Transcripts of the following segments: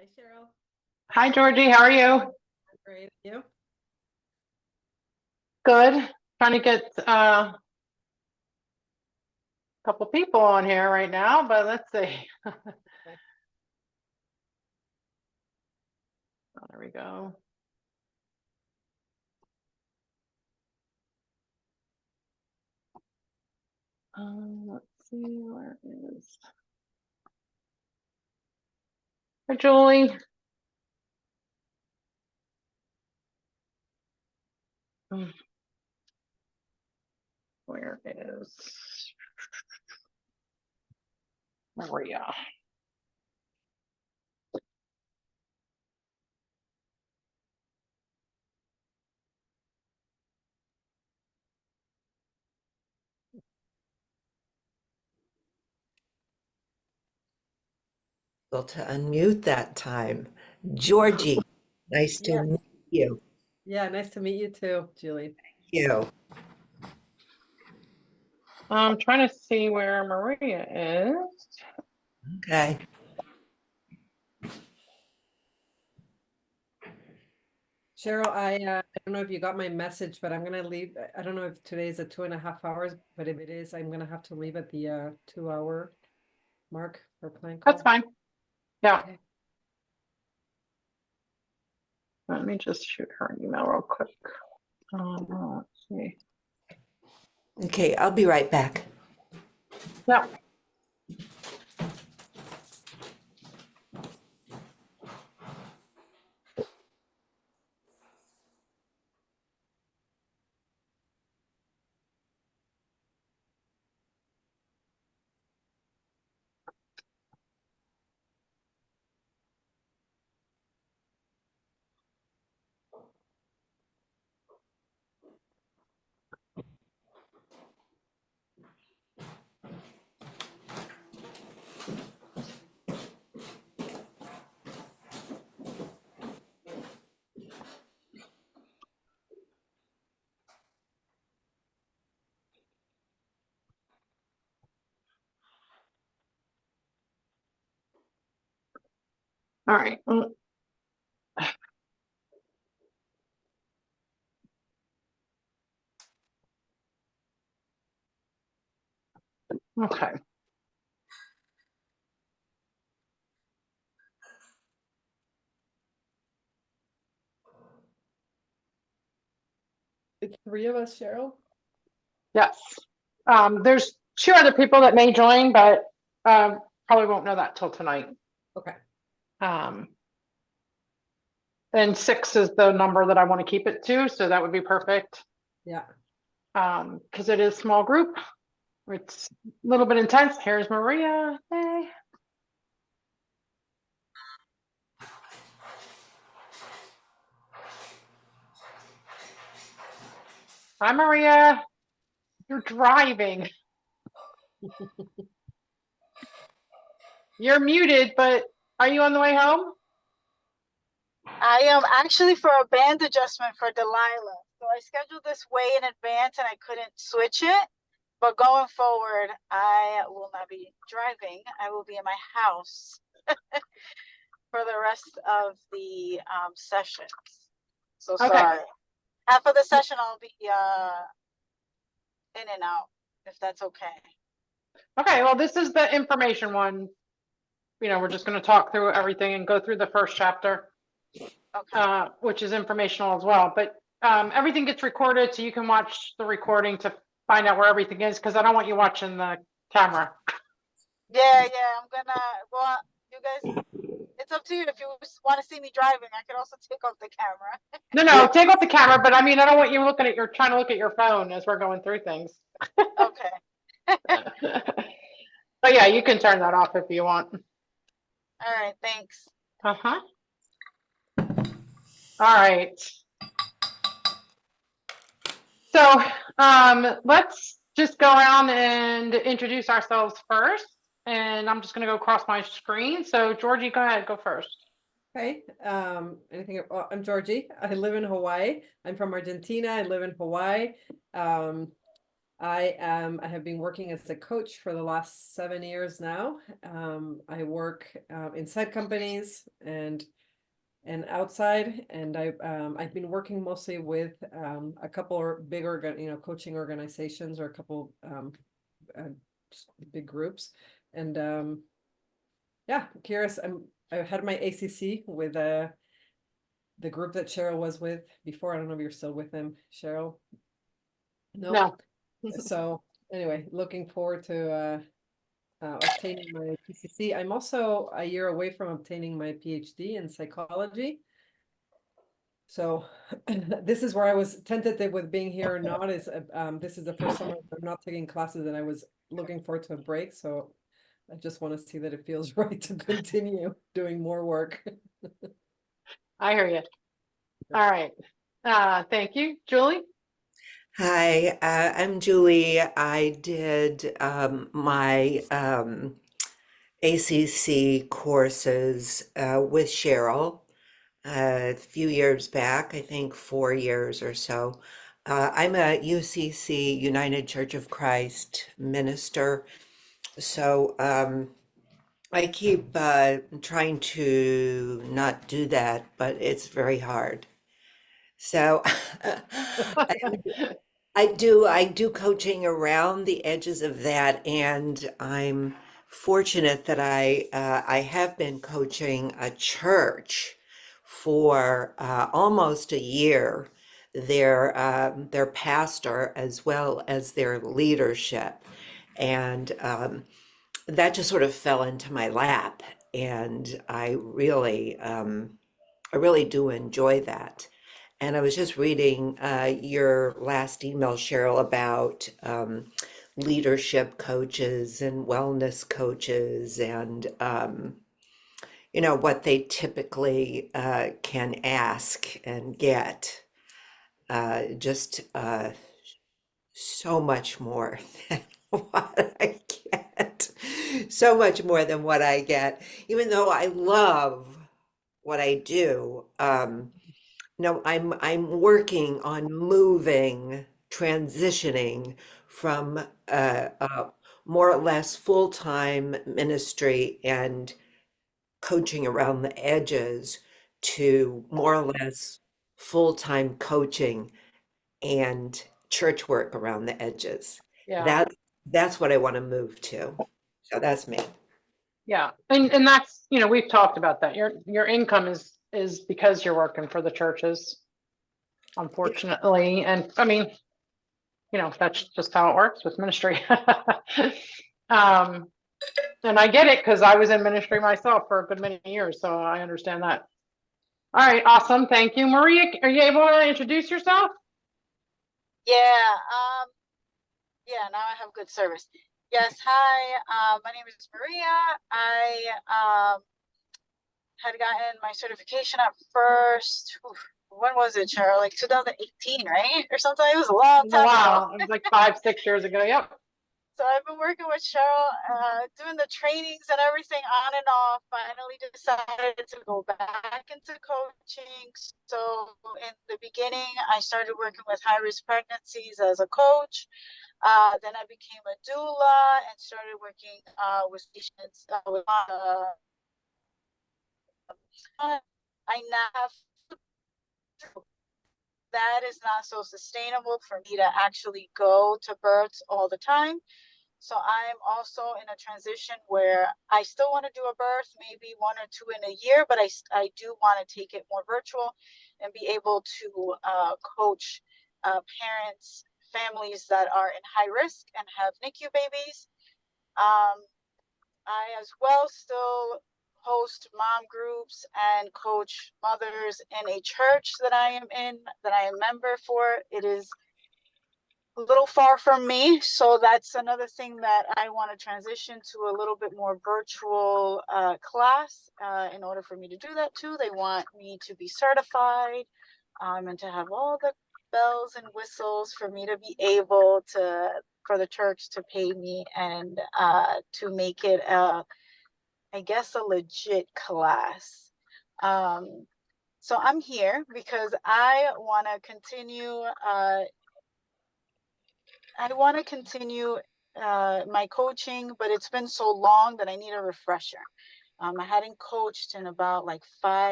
Hi, Cheryl. Hi, Georgie. How are you? I'm great. You? Good. Trying to get a couple people on here right now, but let's see. Okay. Oh, there we go. Let's see, where is. Hi, Julie. Where is Maria? Able to unmute that time. Georgie, nice to Yes. meet you. Yeah, nice to meet you too, Julie. You. I'm trying to see where Maria is. Okay. Cheryl, I don't know if you got my message, but I'm gonna leave. I don't know if today's a 2.5 hours, but if it is, I'm gonna have to leave at the 2 hour mark for plan call. That's fine. Yeah. Okay. Let me just shoot her an email real quick. Let's see. Okay, I'll be right back. Yeah. All right. Okay. It's three of us, Cheryl. Yes. There's two other people that may join, but probably won't know that till tonight. Okay. And 6 is the number that I want to keep it to, so that would be perfect. Yeah. Because it is small group. It's a little bit intense. Here's Maria. Hey. Hi, Maria. You're driving. You're muted, but are you on the way home? I am actually for a band adjustment for Delilah. So I scheduled this way in advance and I couldn't switch it. But going forward, I will not be driving. I will be in my house for the rest of the sessions. So Okay. sorry. Half of the session I'll be in and out, if that's okay. Okay, well, this is the information one. You know, we're just going to talk through everything and go through the first chapter. Okay. Which is informational as well, but everything gets recorded, so you can watch the recording to find out where everything is, because I don't want you watching the camera. Yeah, I'm gonna, well, you guys, it's up to you. If you want to see me driving, I can also take off the camera. No, take off the camera, but I mean, I don't want you looking at trying to look at your phone as we're going through things. Okay. But yeah, you can turn that off if you want. All right, thanks. Uh-huh. All right. So let's just go around and introduce ourselves first. And I'm just going to go across my screen. So Georgie, go ahead, go first. Okay. I'm Georgie. I live in Hawaii. I'm from Argentina. I live in Hawaii. I have been working as a coach for the last 7 years now. I work inside companies and outside, and I've been working mostly with a couple of big coaching organizations, or a couple big groups, and yeah, I'm curious. I had my ACC with the group that Cheryl was with before. I don't know if you're still with them, Cheryl. No. So anyway, looking forward to obtaining my PCC. I'm also a year away from obtaining my PhD in psychology. So this is where I was tentative with being here or not. This is the first summer I'm not taking classes, and I was looking forward to a break. So I just want to see that it feels right to continue doing more work. I hear you. All right. Thank you. Julie? Hi, I'm Julie. I did my ACC courses with Cheryl a few years back, I think 4 years or so. I'm a UCC, United Church of Christ minister. So I keep trying to not do that, but it's very hard. So I do coaching around the edges of that, and I'm fortunate that I have been coaching a church for almost a year, their pastor as well as their leadership, and that just sort of fell into my lap, and I really do enjoy that. And I was just reading your last email, Cheryl, about leadership coaches and wellness coaches, and what they typically can ask and get. Just so much more than what I get. So much more than what I get. Even though I love what I do, no, I'm working on moving, transitioning from more or less full-time ministry and coaching around the edges to more or less full-time coaching and church work around the edges. Yeah. That's what I want to move to. So that's me. Yeah. And that's, we've talked about that. Your income is because you're working for the churches, unfortunately. And I mean, that's just how it works with ministry. And I get it because I was in ministry myself for a good many years, so I understand that. All right, awesome. Thank you. Maria, are you able to introduce yourself? Yeah, yeah, now I have good service. Yes, hi, my name is Maria. I had gotten my certification at first. When was it, Cheryl? Like 2018, right? Or something. It was a long time ago. Wow, it was like 5-6 years ago. Yep. So I've been working with Cheryl, doing the trainings and everything on and off. Finally decided to go back into coaching. So in the beginning, I started working with high-risk pregnancies as a coach. Then I became a doula and started working with patients with I now have that is not so sustainable for me to actually go to births all the time. So I'm also in a transition where I still want to do a birth, maybe 1 or 2 in a year, but I do want to take it more virtual and be able to coach parents, families that are in high risk and have NICU babies. I as well still host mom groups and coach mothers in a church that I am in, that I am a member for. It is a little far from me, so that's another thing that I want to transition to, a little bit more virtual class. In order for me to do that too, they want me to be certified and to have all the bells and whistles for me to be able to, for the church to pay me and to make it I guess a legit class. So I'm here because I want to continue I want to continue my coaching, but it's been so long that I need a refresher. I hadn't coached in about like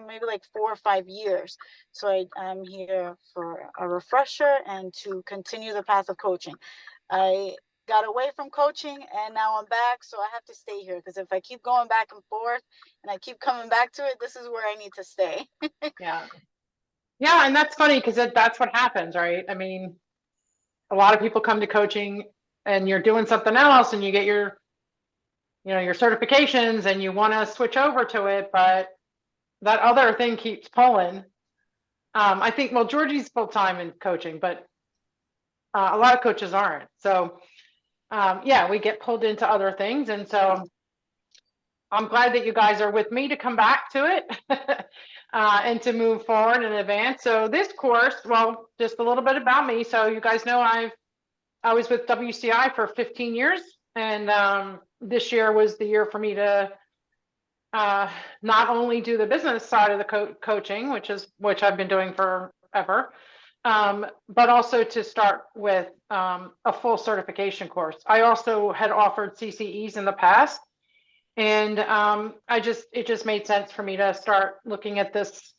maybe like 4 or 5 years. So I'm here for a refresher and to continue the path of coaching. I got away from coaching and now I'm back. So I have to stay here because if I keep going back and forth and I keep coming back to it, this is where I need to stay. Yeah. Yeah, and that's funny because that's what happens, right? I mean, a lot of people come to coaching and you're doing something else and you get your, your certifications and you want to switch over to it, but that other thing keeps pulling. I think, well, Georgie's full-time in coaching, but a lot of coaches aren't. So yeah, we get pulled into other things. And so I'm glad that you guys are with me to come back to it and to move forward and advance. So this course, well, just a little bit about me. So you guys know I was with WCI for 15 years. And this year was the year for me to not only do the business side of the coaching, which I've been doing forever, but also to start with a full certification course. I also had offered CCEs in the past, and it just made sense for me to start looking at this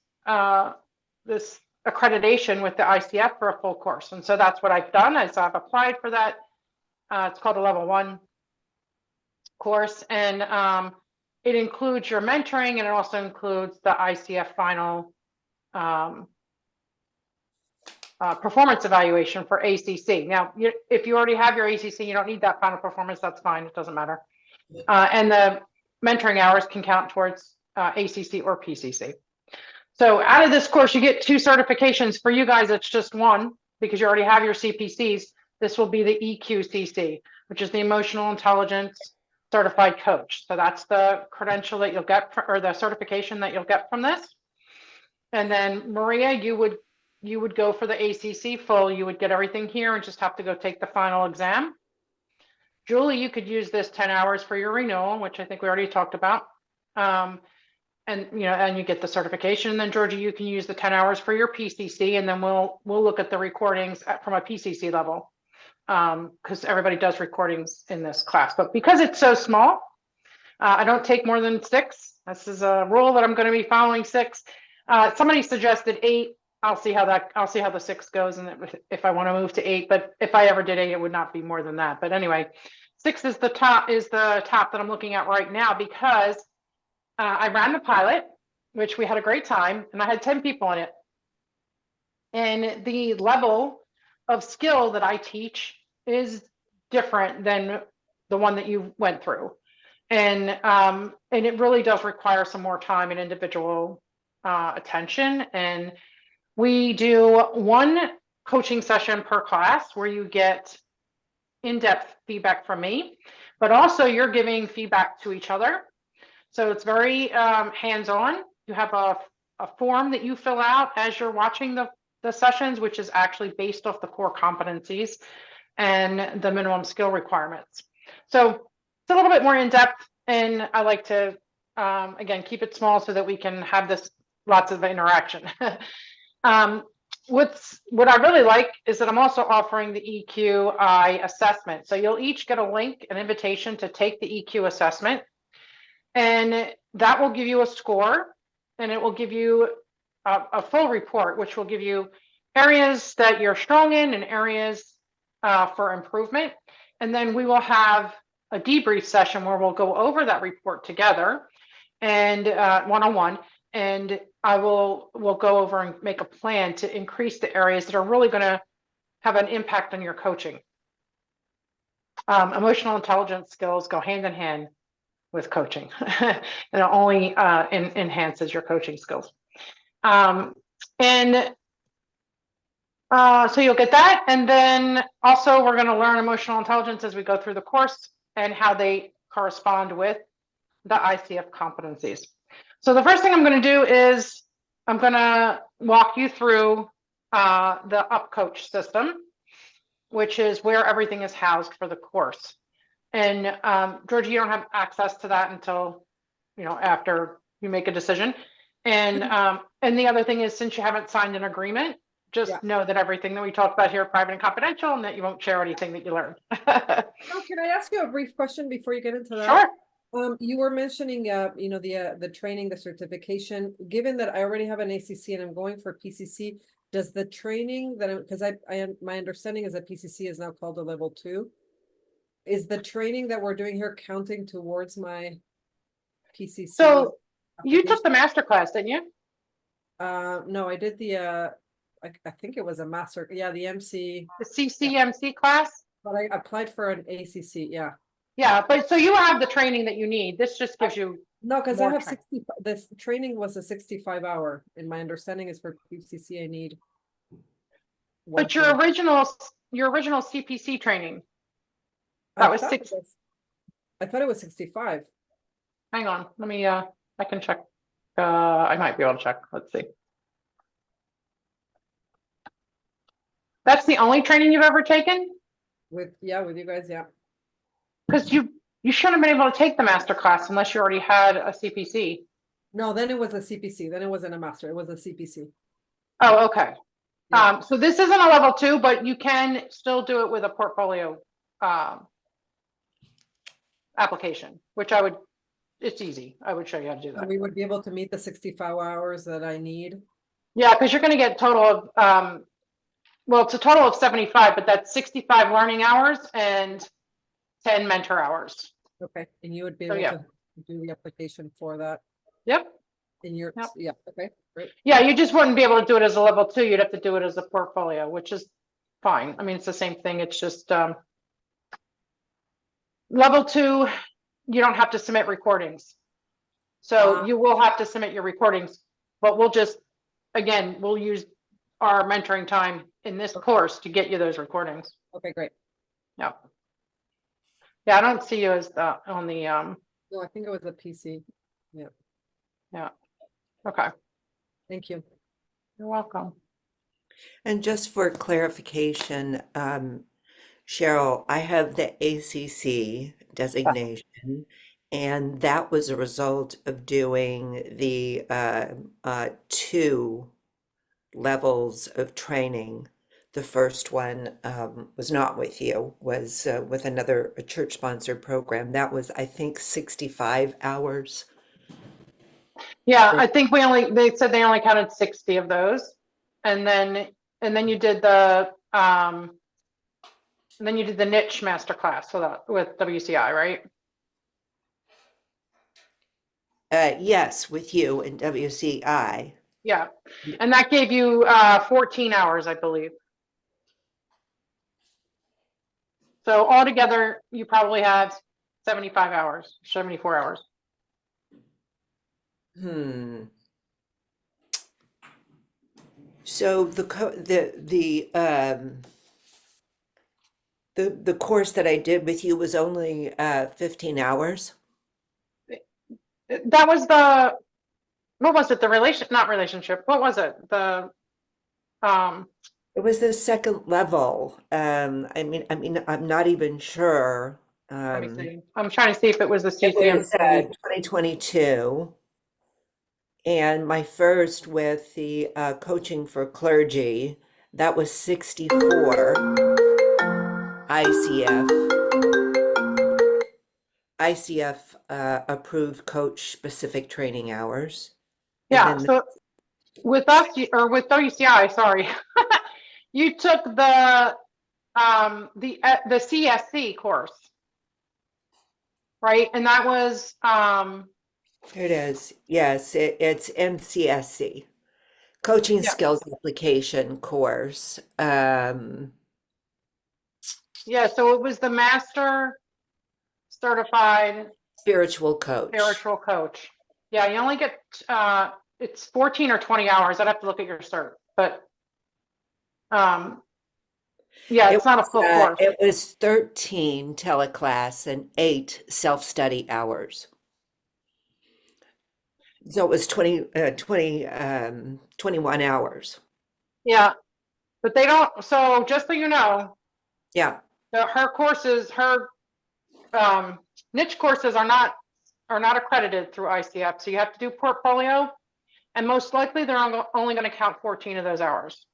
this accreditation with the ICF for a full course. And so that's what I've done. So I've applied for that. It's called a level 1 course, and it includes your mentoring, and it also includes the ICF final performance evaluation for ACC. Now, if you already have your ACC, you don't need that final performance. That's fine. It doesn't matter. And the mentoring hours can count towards ACC or PCC. So out of this course, you get 2 certifications. For you guys, it's just 1 because you already have your CPCs. This will be the EQCC, which is the Emotional Intelligence Certified Coach. So that's the credential that you'll get or the certification that you'll get from this. And then Maria, you would go for the ACC full. You would get everything here and just have to go take the final exam. Julie, you could use this 10 hours for your renewal, which I think we already talked about. And you get the certification. And then Georgia, you can use the 10 hours for your PCC, and then we'll look at the recordings from a PCC level, because everybody does recordings in this class. But because it's so small, I don't take more than 6. This is a rule that I'm going to be following, 6. Somebody suggested 8. I'll see how the 6 goes, and if I want to move to 8. But if I ever did 8, it would not be more than that. But anyway, 6 is the top that I'm looking at right now, because I ran the pilot, which we had a great time, and I had 10 people in it. And the level of skill that I teach is different than the one that you went through. And it really does require some more time and individual attention. And we do 1 coaching session per class where you get in-depth feedback from me, but also you're giving feedback to each other. So it's very hands-on. You have a form that you fill out as you're watching the sessions, which is actually based off the core competencies and the minimum skill requirements. So it's a little bit more in-depth, and I like to, again, keep it small so that we can have lots of interaction. What I really like is that I'm also offering the EQI assessment. So you'll each get a link, an invitation to take the EQ assessment. And that will give you a score, and it will give you a full report, which will give you areas that you're strong in and areas for improvement. And then we will have a debrief session where we'll go over that report together and one-on-one. And we'll go over and make a plan to increase the areas that are really going to have an impact on your coaching. Emotional intelligence skills go hand in hand with coaching, and it only enhances your coaching skills. So you'll get that. And then also we're going to learn emotional intelligence as we go through the course and how they correspond with the ICF competencies. So the first thing I'm going to do is I'm going to walk you through the UpCoach system, which is where everything is housed for the course. And Georgia, you don't have access to that until, after you make a decision. And the other thing is, since you haven't signed an agreement, just Yeah. know that everything that we talked about here are private and confidential, and that you won't share anything that you learned. Oh, can I ask you a brief question before you get into that? Sure. You were mentioning, you know, the training, the certification. Given that I already have an ACC and I'm going for PCC, does the training that because my understanding is that PCC is now called a level 2. Is the training that we're doing here counting towards my PCC? So you took application? the master class, didn't you? No, I did the I think it was a master. Yeah, the MC. The CCMC class? But I applied for an ACC. Yeah. Yeah, but so you have the training that you need. This just gives you, No, because I More have training. 60. This training was a 65-hour. And my understanding is for PCC, I need. but your original CPC training, that was six. I thought it was 65. Hang on, let me, I can check. I might be able to check. Let's see. That's the only training you've ever taken? With you guys, yeah. Because you shouldn't have been able to take the master class unless you already had a CPC. No, then it was a CPC. Then it wasn't a master. It was a CPC. Oh, okay. Yeah. So this isn't a level 2, but you can still do it with a portfolio application, which it's easy. I would show you how to do So that. we would be able to meet the 65 hours that I need. Yeah, because you're going to get a total of, well, it's a total of 75, but that's 65 learning hours and 10 mentor hours. Okay. And you would be So, able yeah. to do the application for that Yep. in your, Yep. yeah. Okay, great. Yeah, you just wouldn't be able to do it as a level 2. You'd have to do it as a portfolio, which is fine. I mean, it's the same thing. It's just level 2, you don't have to submit recordings. So you will have to submit your recordings, but we'll use our mentoring time in this course to get you those recordings. Okay, great. Yeah. Yeah, I don't see you as on the, No, I think it was a PC. Yeah. yeah. Okay. Thank you. You're welcome. And just for clarification, Cheryl, I have the ACC designation, and that was a result of doing the 2 levels of training. The first one was not with you, was with another church-sponsored program. That was, I think, 65 hours. Yeah, I think they said they only counted 60 of those. And then you did the niche masterclass with WCI, right? Yes, with you and WCI. Yeah. And that gave you 14 hours, I believe. So altogether, you probably have 75 hours, 74 hours. So the course that I did with you was only 15 hours. That was what was it? Not relationship. What was it? It was the second level. I mean, I'm not even sure. Let me see. I'm trying to see if it was the It was CCMC. 2022. And my first with the coaching for clergy, that was 64 ICF approved coach specific training hours. Yeah, so with us, or with WCI, sorry, you took the CSC course, right? And that was Here it is. Yes, it's MCSC, Coaching Skills Application course. Yeah, so it was the Master Certified Spiritual Coach. Yeah, you only get it's 14 or 20 hours. I'd have to look at your cert, but yeah, it's not a full course. It was 13 teleclass and 8 self-study hours. So it was 21 hours. Yeah, but they don't, so just so you know, Yeah. her niche courses are not accredited through ICF. So you have to do portfolio, and most likely they're only going to count 14 of those hours.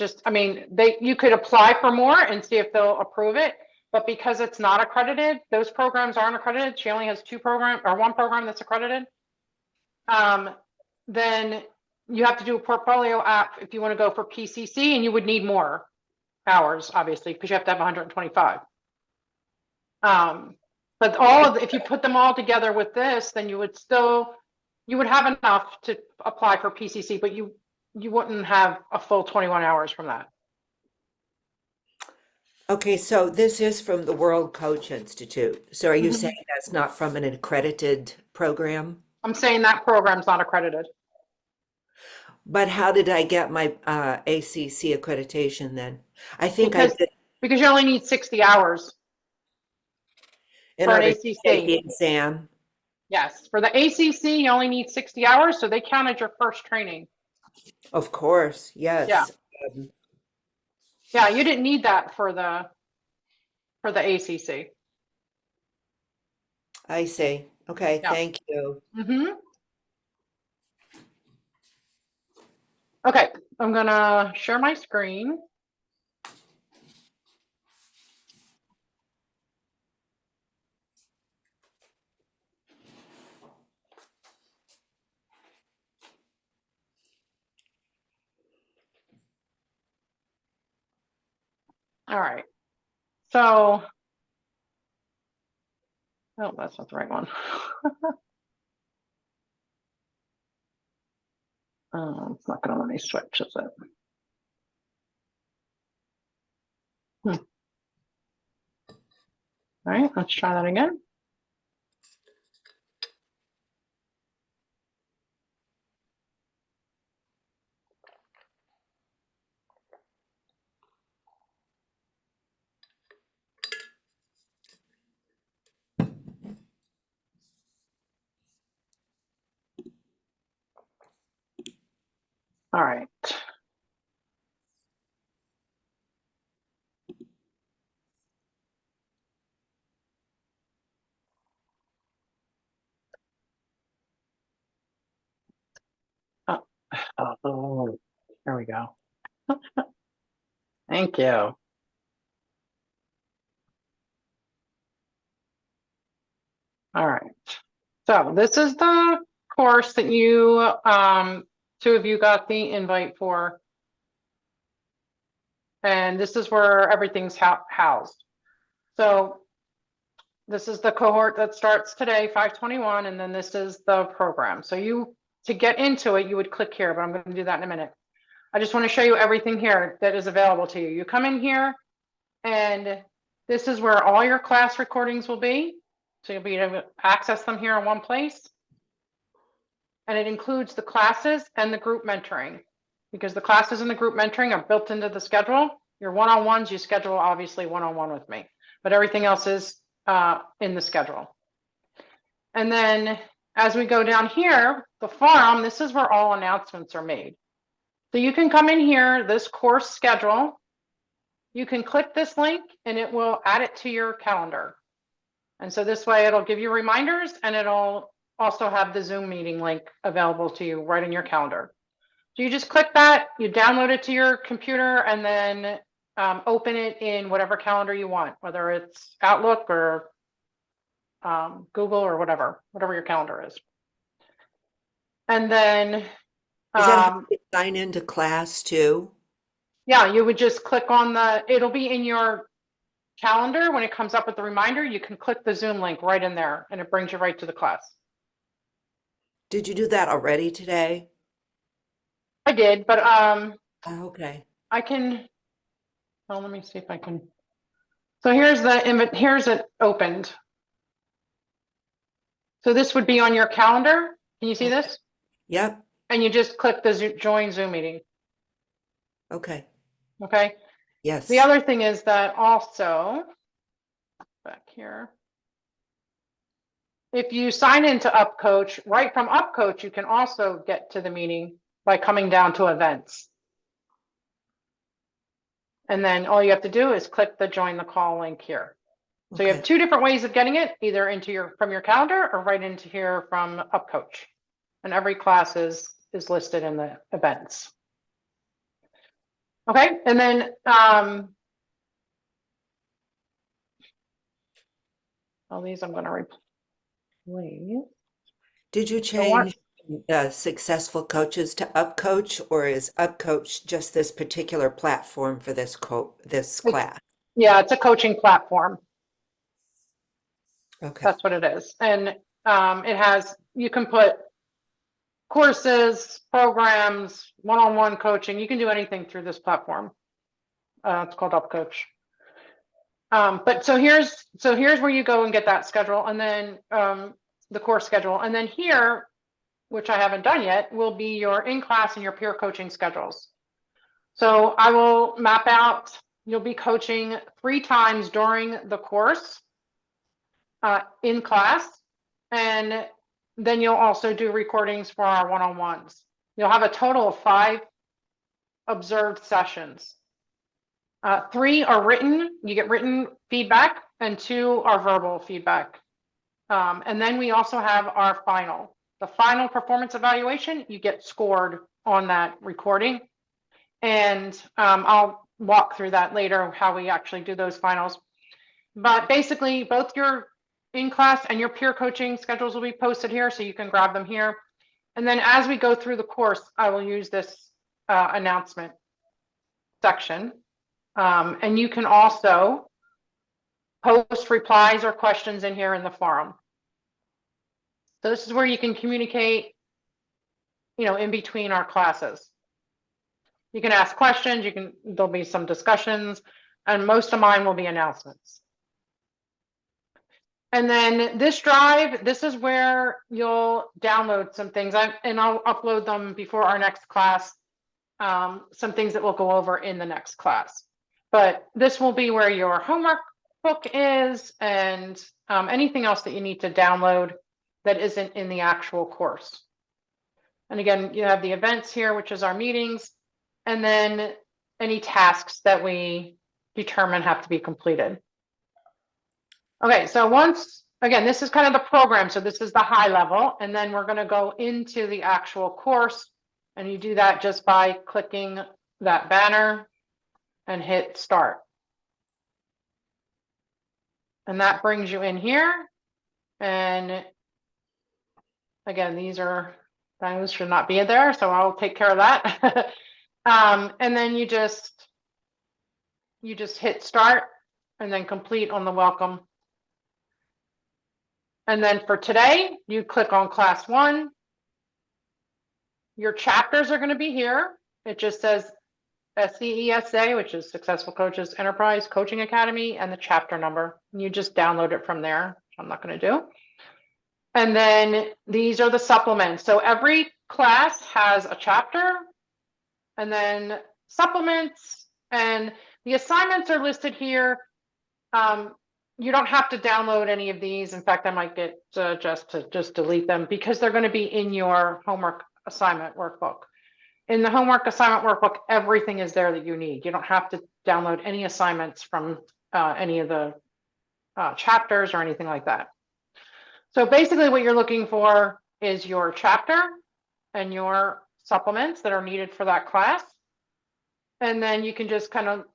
just, I mean, you could apply for more and see if they'll approve it. But because it's not accredited, those programs aren't accredited. She only has one program that's accredited. Then you have to do a portfolio app if you want to go for PCC, and you would need more hours, obviously, because you have to have 125. But if you put them all together with this, then you would have enough to apply for PCC, but you wouldn't have a full 21 hours from that. Okay, so this is from the World Coach Institute. So are you Mhm. saying that's not from an accredited program? I'm saying that program's not accredited. But how did I get my ACC accreditation then? I think I Because, did because you only need 60 hours in for an order to take ACC. the exam. Yes, for the ACC, you only need 60 hours, so they counted your first training. Of course, yes. Yeah. Um, Yeah, you didn't need that for the ACC. I see. Okay, Yeah. thank you. Mm-hmm. Okay, I'm gonna share my screen. All right. So, oh, that's not the right one. It's not gonna let me switch, is it? All right, let's try that again. All right. Oh, there we go. Thank you. All right. So this is the course that you, two of you got the invite for. And this is where everything's housed. So this is the cohort that starts today, 521, and then this is the program. So to get into it, you would click here, but I'm going to do that in a minute. I just want to show you everything here that is available to you. You come in here, and this is where all your class recordings will be. So you'll be able to access them here in one place. And it includes the classes and the group mentoring, because the classes and the group mentoring are built into the schedule. Your one-on-ones, you schedule obviously one-on-one with me, but everything else is in the schedule. And then as we go down here, the forum, this is where all announcements are made. So you can come in here, this course schedule, you can click this link and it will add it to your calendar. And so this way it'll give you reminders, and it'll also have the Zoom meeting link available to you right in your calendar. So you just click that, you download it to your computer, and then open it in whatever calendar you want, whether it's Outlook or Google or whatever your calendar is. And then Is that how you sign into class too? yeah, you would just click on it'll be in your calendar. When it comes up with the reminder, you can click the Zoom link right in there, and it brings you right to the class. Did you do that already today? I did, but Okay. I can, oh, let me see if I can. So here's it opened. So this would be on your calendar. Can you see this? Yep. And you just click the join Zoom meeting. Okay. Okay. Yes. The other thing is that also, back here, if you sign into UpCoach, right from UpCoach, you can also get to the meeting by coming down to events. And then all you have to do is click the join the call link here. So you have two different ways of getting it, either from your calendar or right into here from UpCoach. And every class is listed in the events. Okay, and then all these I'm going to replace. Did you So what? change successful coaches to UpCoach, or is UpCoach just this particular platform for this class? Yeah, it's a coaching platform. Okay. That's what it is. And it has, you can put courses, programs, one-on-one coaching. You can do anything through this platform. It's called UpCoach. But so here's where you go and get that schedule, and then the course schedule. And then here, which I haven't done yet, will be your in-class and your peer coaching schedules. So I will map out, you'll be coaching 3 times during the course in class, and then you'll also do recordings for our one-on-ones. You'll have a total of 5 observed sessions. 3 are written, you get written feedback, and 2 are verbal feedback. And then we also have our final. The final performance evaluation, you get scored on that recording. And I'll walk through that later, how we actually do those finals. But basically, both your in-class and your peer coaching schedules will be posted here, so you can grab them here. And then as we go through the course, I will use this announcement section. And you can also post replies or questions in here in the forum. So this is where you can communicate, in between our classes. You can ask questions, there'll be some discussions, and most of mine will be announcements. And then this drive, this is where you'll download some things, and I'll upload them before our next class, some things that we'll go over in the next class. But this will be where your homework book is, and anything else that you need to download that isn't in the actual course. And again, you have the events here, which is our meetings, and then any tasks that we determine have to be completed. Okay, so again, this is kind of the program. So this is the high level, and then we're going to go into the actual course, and you do that just by clicking that banner and hit start. And that brings you in here. And again, those should not be there, so I'll take care of that. And then you just hit start and then complete on the welcome. And then for today, you click on class 1. Your chapters are going to be here. It just says SCESA, which is Successful Coaches Enterprise Coaching Academy, and the chapter number. And you just download it from there, which I'm not going to do. And then these are the supplements. So every class has a chapter and then supplements, and the assignments are listed here. You don't have to download any of these. In fact, I might get just to delete them because they're going to be in your homework assignment workbook. In the homework assignment workbook, everything is there that you need. You don't have to download any assignments from any of the chapters or anything like that. So basically what you're looking for is your chapter and your supplements that are needed for that class. And then you can just kind of,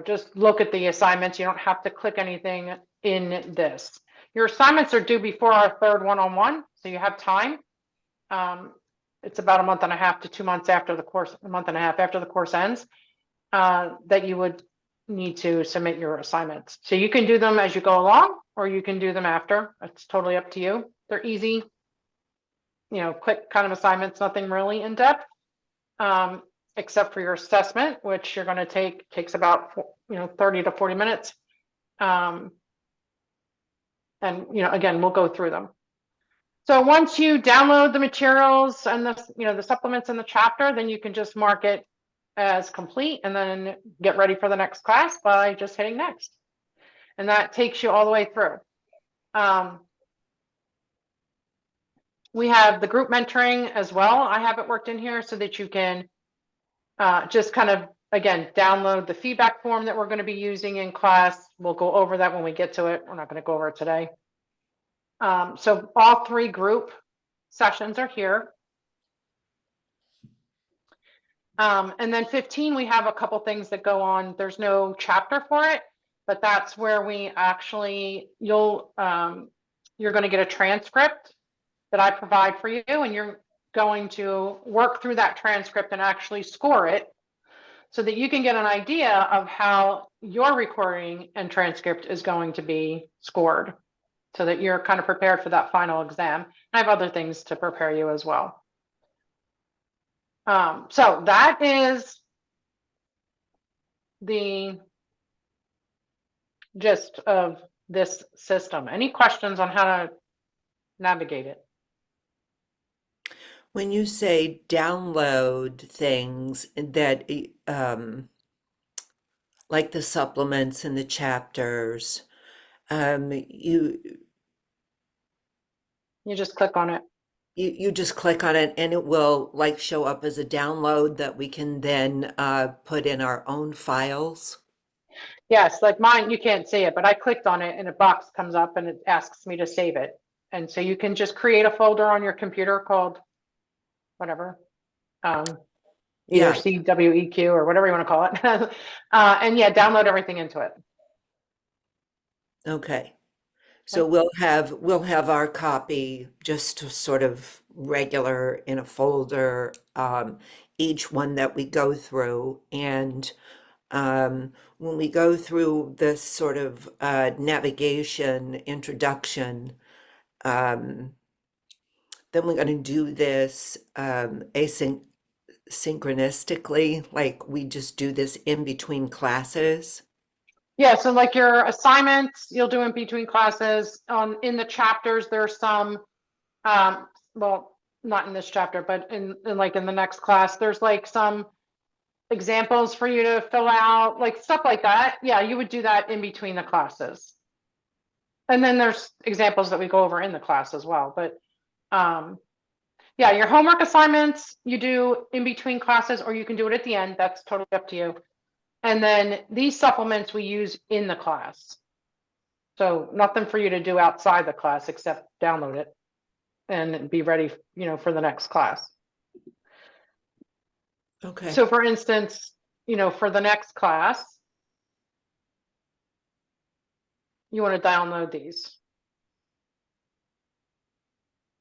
just look at the assignments. You don't have to click anything in this. Your assignments are due before our 3rd one-on-one, so you have time. It's about a month and a half to 2 months after the course, a month and a half after the course ends, that you would need to submit your assignments. So you can do them as you go along, or you can do them after. It's totally up to you. They're easy, quick kind of assignments, nothing really in depth, except for your assessment, which you're going to takes about 30 to 40 minutes. And again, we'll go through them. So once you download the materials and the supplements in the chapter, then you can just mark it as complete and then get ready for the next class by just hitting next. And that takes you all the way through. We have the group mentoring as well. I have it worked in here so that you can just kind of, again, download the feedback form that we're going to be using in class. We'll go over that when we get to it. We're not going to go over it today. So all 3 group sessions are here. And then 15, we have a couple things that go on. There's no chapter for it, but that's where we actually, you're going to get a transcript that I provide for you, and you're going to work through that transcript and actually score it so that you can get an idea of how your recording and transcript is going to be scored so that you're kind of prepared for that final exam. I have other things to prepare you as well. So that is the gist of this system. Any questions on how to navigate it? When you say download things that, like the supplements and the chapters, you You just click on it. you just click on it and it will like show up as a download that we can then put in our own files. Yes, like mine, you can't see it, but I clicked on it and a box comes up and it asks me to save it. And so you can just create a folder on your computer called whatever, either Yeah. CWEQ or whatever you want to call it. And yeah, download everything into it. Okay. So we'll have our copy just sort of regular in a folder, each one that we go through. And when we go through this sort of navigation introduction, then we're going to do this asynchronistically, like we just do this in between classes. Yeah, so like your assignments, you'll do in between classes. In the chapters, there's some, well, not in this chapter, but in like in the next class, there's like some examples for you to fill out, like stuff like that. Yeah, you would do that in between the classes. And then there's examples that we go over in the class as well. But yeah, your homework assignments you do in between classes, or you can do it at the end. That's totally up to you. And then these supplements we use in the class. So nothing for you to do outside the class except download it and be ready, for the next class. Okay. So for instance, for the next class, you want to download these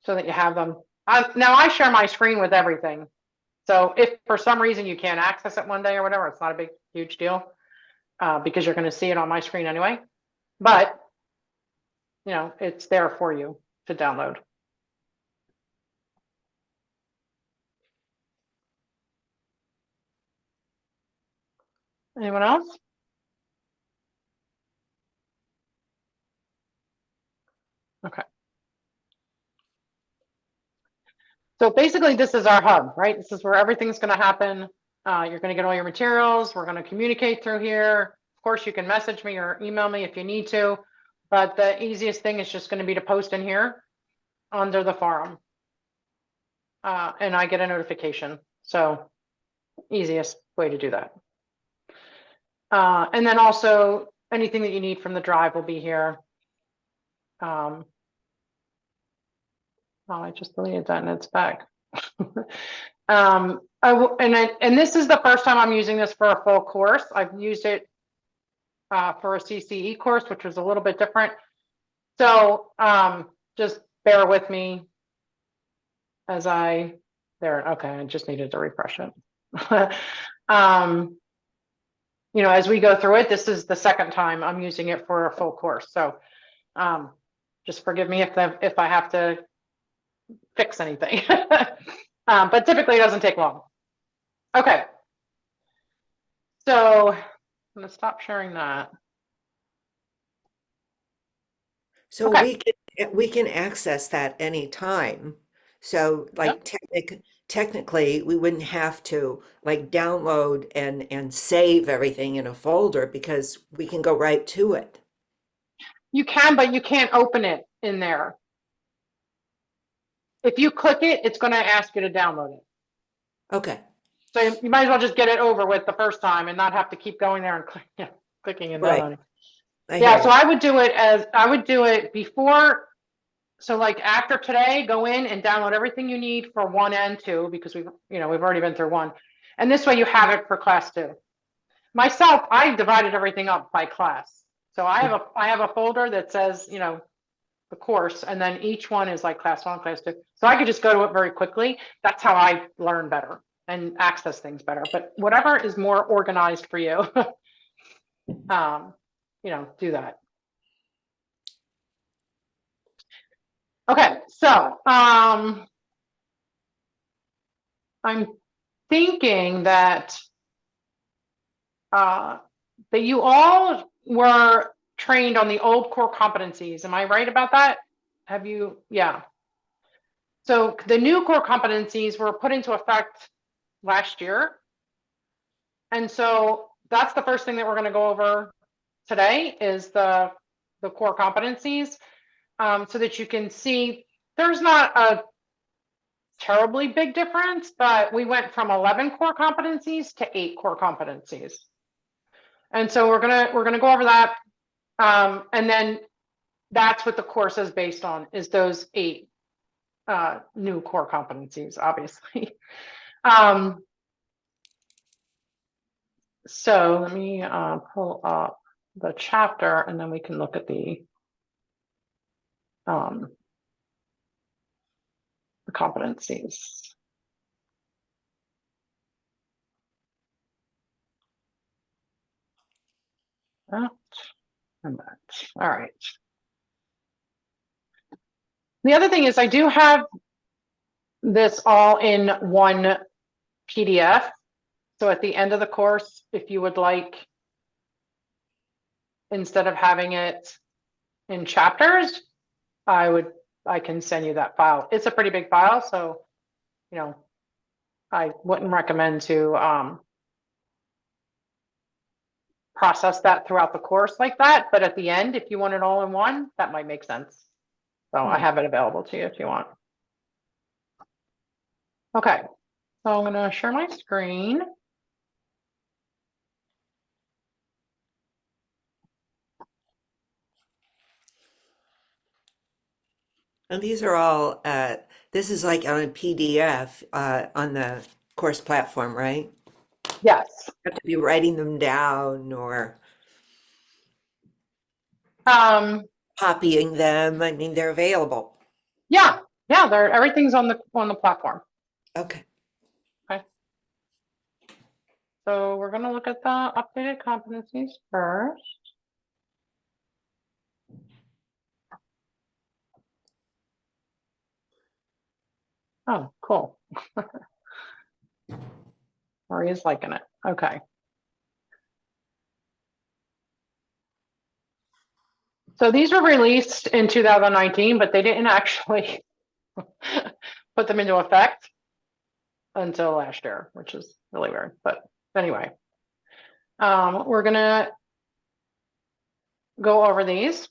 so that you have them. Now I share my screen with everything. So if for some reason you can't access it one day or whatever, it's not a huge deal because you're going to see it on my screen anyway. But, it's there for you to download. Anyone else? Okay. So basically this is our hub, right? This is where everything's going to happen. You're going to get all your materials. We're going to communicate through here. Of course, you can message me or email me if you need to, but the easiest thing is just going to be to post in here under the forum. And I get a notification. So easiest way to do that. And then also anything that you need from the drive will be here. Oh, I just deleted that and it's back. And this is the first time I'm using this for a full course. I've used it for a CCE course, which was a little bit different. So just bear with me as okay, I just needed to refresh it. As we go through it, this is the second time I'm using it for a full course. So just forgive me if I have to fix anything. But typically it doesn't take long. Okay. So I'm going to stop sharing that. So Okay. we can access that anytime. So like technically we wouldn't have to like download and save everything in a folder because we can go right to it. You can, but you can't open it in there. If you click it, it's going to ask you to download it. Okay. So you might as well just get it over with the first time and not have to keep going there and clicking and downloading. Yeah, so I would do it before. So like after today, go in and download everything you need for 1 and 2 because we've already been through 1. And this way you have it for class 2. Myself, I divided everything up by class. So I have a folder that says, you know, the course, and then each one is like class 1, class 2. So I could just go to it very quickly. That's how I learn better and access things better. But whatever is more organized for you, you know, do that. Okay, so I'm thinking that that you all were trained on the old core competencies. Am I right about that? Have you? Yeah. So the new core competencies were put into effect last year. And so that's the first thing that we're going to go over today is the core competencies, so that you can see there's not a terribly big difference, but we went from 11 core competencies to 8 core competencies. And so we're gonna go over that, and then that's what the course is based on, is those 8 new core competencies, obviously. So let me pull up the chapter, and then we can look at the competencies. That and that. All right. The other thing is I do have this all in one PDF. So at the end of the course, if you would like, instead of having it in chapters, I can send you that file. It's a pretty big file, so, you know, I wouldn't recommend to process that throughout the course like that. But at the end, if you want it all in one, that might make sense. So I have it available to you if you want. Okay, so I'm going to share my screen. And these are all, this is like on a PDF on the course platform, right? Yes. You have to be writing them down or copying them. I mean, they're available. Yeah, everything's on the platform. Okay. So we're going to look at the updated competencies first. Oh, cool. Maria's liking it. Okay. So these were released in 2019, but they didn't actually put them into effect until last year, which is really weird. But anyway, we're gonna go over these.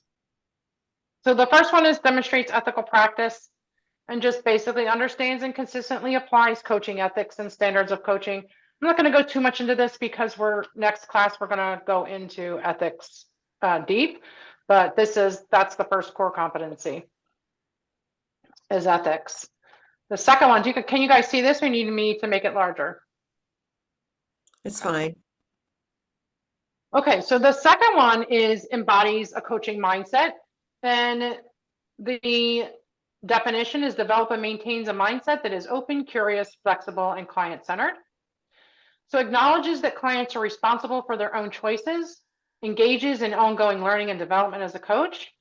So the first one is demonstrates ethical practice and just basically understands and consistently applies coaching ethics and standards of coaching. I'm not going to go too much into this because next class we're going to go into ethics deep, but that's the first core competency is ethics. The second one, can you guys see this, or need me to make it larger? It's fine. Okay, so the second one is embodies a coaching mindset, and the definition is develop and maintains a mindset that is open, curious, flexible, and client-centered. So acknowledges that clients are responsible for their own choices, engages in ongoing learning and development as a coach,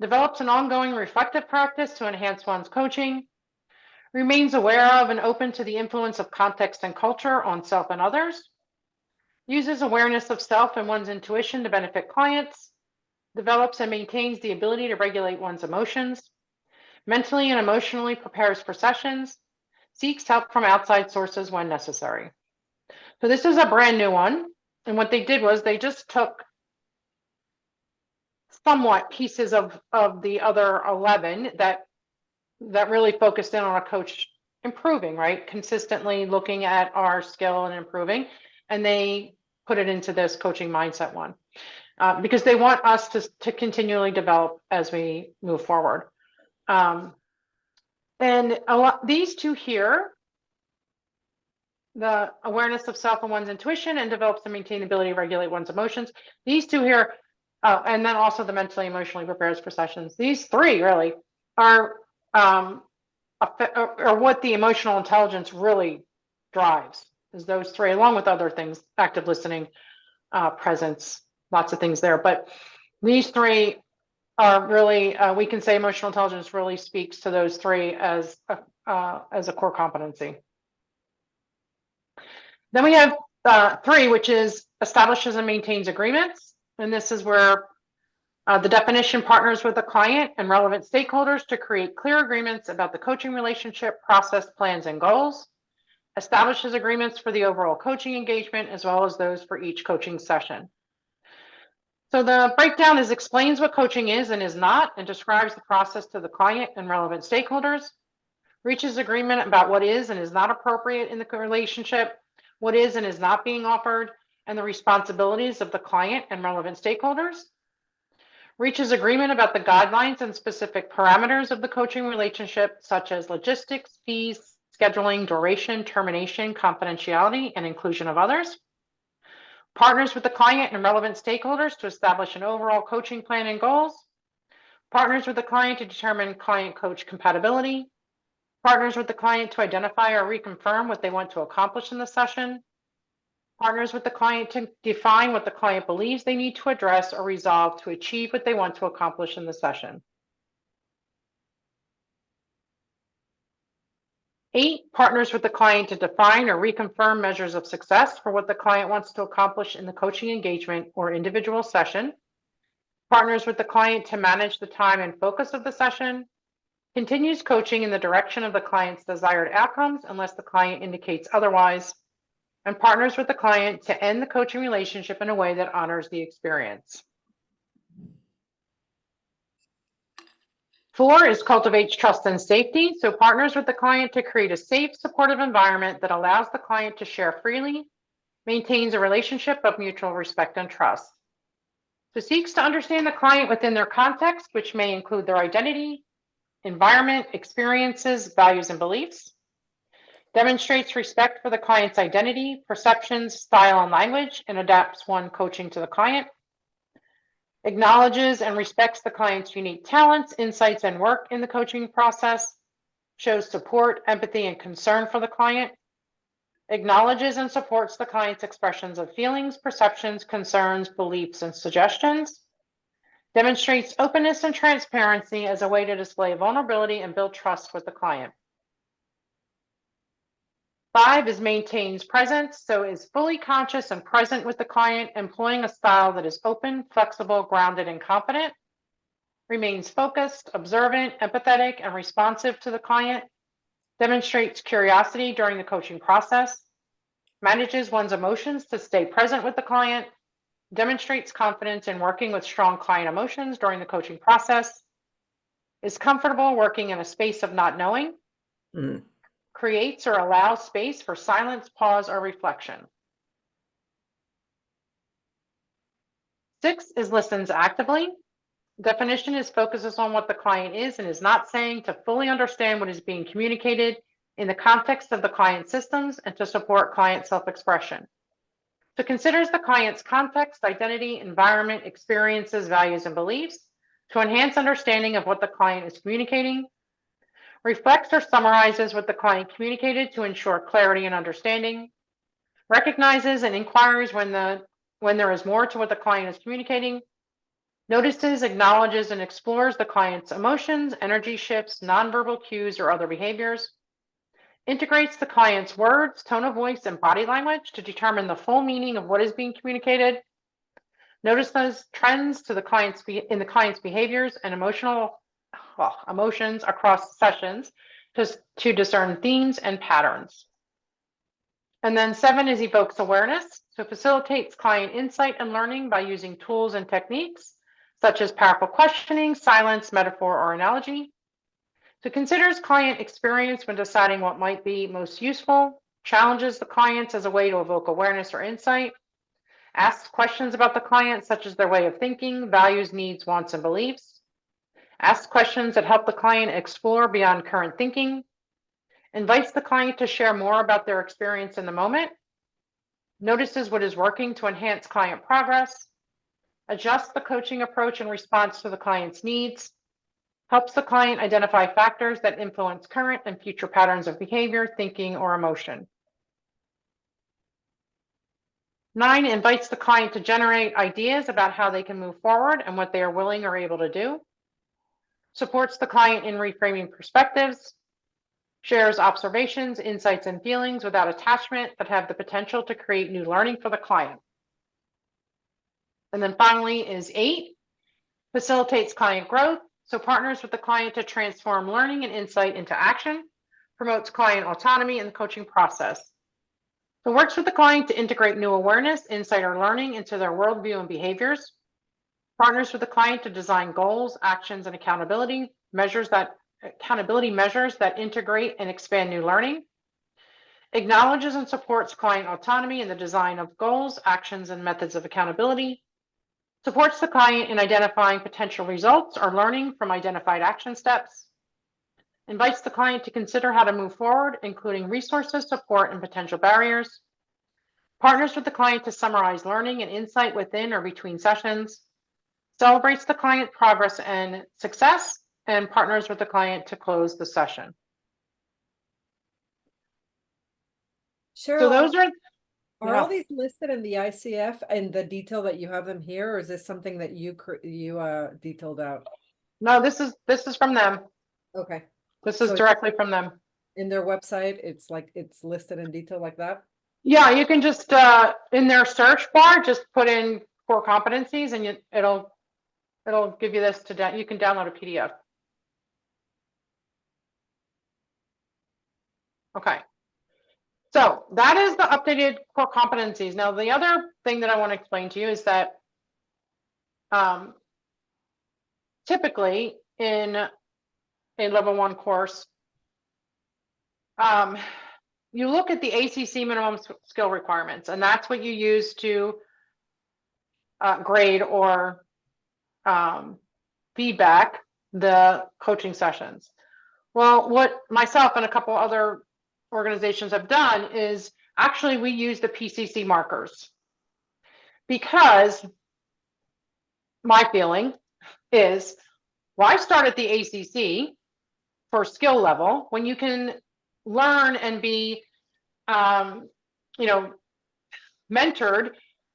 develops an ongoing reflective practice to enhance one's coaching, remains aware of and open to the influence of context and culture on self and others, uses awareness of self and one's intuition to benefit clients, develops and maintains the ability to regulate one's emotions, mentally and emotionally prepares for sessions, seeks help from outside sources when necessary. So this is a brand new one. And what they did was they just took somewhat pieces of the other 11 that really focused in on a coach improving, right? Consistently looking at our skill and improving. And they put it into this coaching mindset one because they want us to continually develop as we move forward. And these two here the awareness of self and one's intuition, and develops and maintain the ability to regulate one's emotions. These two here, and then also the mentally, emotionally prepares for sessions. These three really are what the emotional intelligence really drives, is those three, along with other things, active listening, presence, lots of things there. But these three are really, we can say emotional intelligence really speaks to those three as a core competency. Then we have 3, which is establishes and maintains agreements. And this is where the definition partners with the client and relevant stakeholders to create clear agreements about the coaching relationship, process, plans, and goals. Establishes agreements for the overall coaching engagement, as well as those for each coaching session. So the breakdown is explains what coaching is and is not, and describes the process to the client and relevant stakeholders. Reaches agreement about what is and is not appropriate in the relationship, what is and is not being offered, and the responsibilities of the client and relevant stakeholders. Reaches agreement about the guidelines and specific parameters of the coaching relationship, such as logistics, fees, scheduling, duration, termination, confidentiality, and inclusion of others. Partners with the client and relevant stakeholders to establish an overall coaching plan and goals. Partners with the client to determine client-coach compatibility. Partners with the client to identify or reconfirm what they want to accomplish in the session. Partners with the client to define what the client believes they need to address or resolve to achieve what they want to accomplish in the session. 8, partners with the client to define or reconfirm measures of success for what the client wants to accomplish in the coaching engagement or individual session. Partners with the client to manage the time and focus of the session. Continues coaching in the direction of the client's desired outcomes unless the client indicates otherwise. And partners with the client to end the coaching relationship in a way that honors the experience. 4 is cultivates trust and safety. So partners with the client to create a safe, supportive environment that allows the client to share freely, maintains a relationship of mutual respect and trust. So seeks to understand the client within their context, which may include their identity, environment, experiences, values, and beliefs. Demonstrates respect for the client's identity, perceptions, style, and language, and adapts one coaching to the client. Acknowledges and respects the client's unique talents, insights, and work in the coaching process. Shows support, empathy, and concern for the client. Acknowledges and supports the client's expressions of feelings, perceptions, concerns, beliefs, and suggestions. Demonstrates openness and transparency as a way to display vulnerability and build trust with the client. 5 is maintains presence, so is fully conscious and present with the client, employing a style that is open, flexible, grounded, and confident. Remains focused, observant, empathetic, and responsive to the client. Demonstrates curiosity during the coaching process. Manages one's emotions to stay present with the client. Demonstrates confidence in working with strong client emotions during the coaching process. Is comfortable working in a space of not knowing. Creates or allows space for silence, pause, or reflection. 6 is listens actively. Definition is focuses on what the client is and is not saying to fully understand what is being communicated in the context of the client systems and to support client self-expression. So considers the client's context, identity, environment, experiences, values, and beliefs to enhance understanding of what the client is communicating. Reflects or summarizes what the client communicated to ensure clarity and understanding. Recognizes and inquires when there is more to what the client is communicating. Notices, acknowledges, and explores the client's emotions, energy shifts, nonverbal cues, or other behaviors. Integrates the client's words, tone of voice, and body language to determine the full meaning of what is being communicated. Notices trends to the client's in the client's behaviors and emotions across sessions to discern themes and patterns. And then 7 is evokes awareness. So facilitates client insight and learning by using tools and techniques such as powerful questioning, silence, metaphor, or analogy. So considers client experience when deciding what might be most useful, challenges the clients as a way to evoke awareness or insight, asks questions about the client such as their way of thinking, values, needs, wants, and beliefs, asks questions that help the client explore beyond current thinking, invites the client to share more about their experience in the moment, notices what is working to enhance client progress, adjusts the coaching approach in response to the client's needs, helps the client identify factors that influence current and future patterns of behavior, thinking, or emotion. 9, invites the client to generate ideas about how they can move forward and what they are willing or able to do, supports the client in reframing perspectives, shares observations, insights, and feelings without attachment that have the potential to create new learning for the client. And then finally is 8, facilitates client growth, so partners with the client to transform learning and insight into action, promotes client autonomy in the coaching process. So works with the client to integrate new awareness, insight, or learning into their worldview and behaviors, partners with the client to design goals, actions, and accountability measures that integrate and expand new learning, acknowledges and supports client autonomy in the design of goals, actions, and methods of accountability, supports the client in identifying potential results or learning from identified action steps, invites the client to consider how to move forward, including resources, support, and potential barriers, partners with the client to summarize learning and insight within or between sessions, celebrates the client progress and success, and partners with the client to close the session. Cheryl, So those are all these listed in the ICF and the detail that you have them here, or is this something that you detailed out? No, this is from them. Okay. This is So directly from them. in their website, it's listed in detail like that? Yeah, you can just in their search bar, just put in core competencies and it'll give you this you can download a PDF. Okay. So that is the updated core competencies. Now, the other thing that I want to explain to you is that typically in a level 1 course, you look at the ACC minimum skill requirements, and that's what you use to grade or feedback the coaching sessions. Well, what myself and a couple other organizations have done is actually we use the PCC markers, because my feeling is, why start at the ACC for skill level when you can learn and be mentored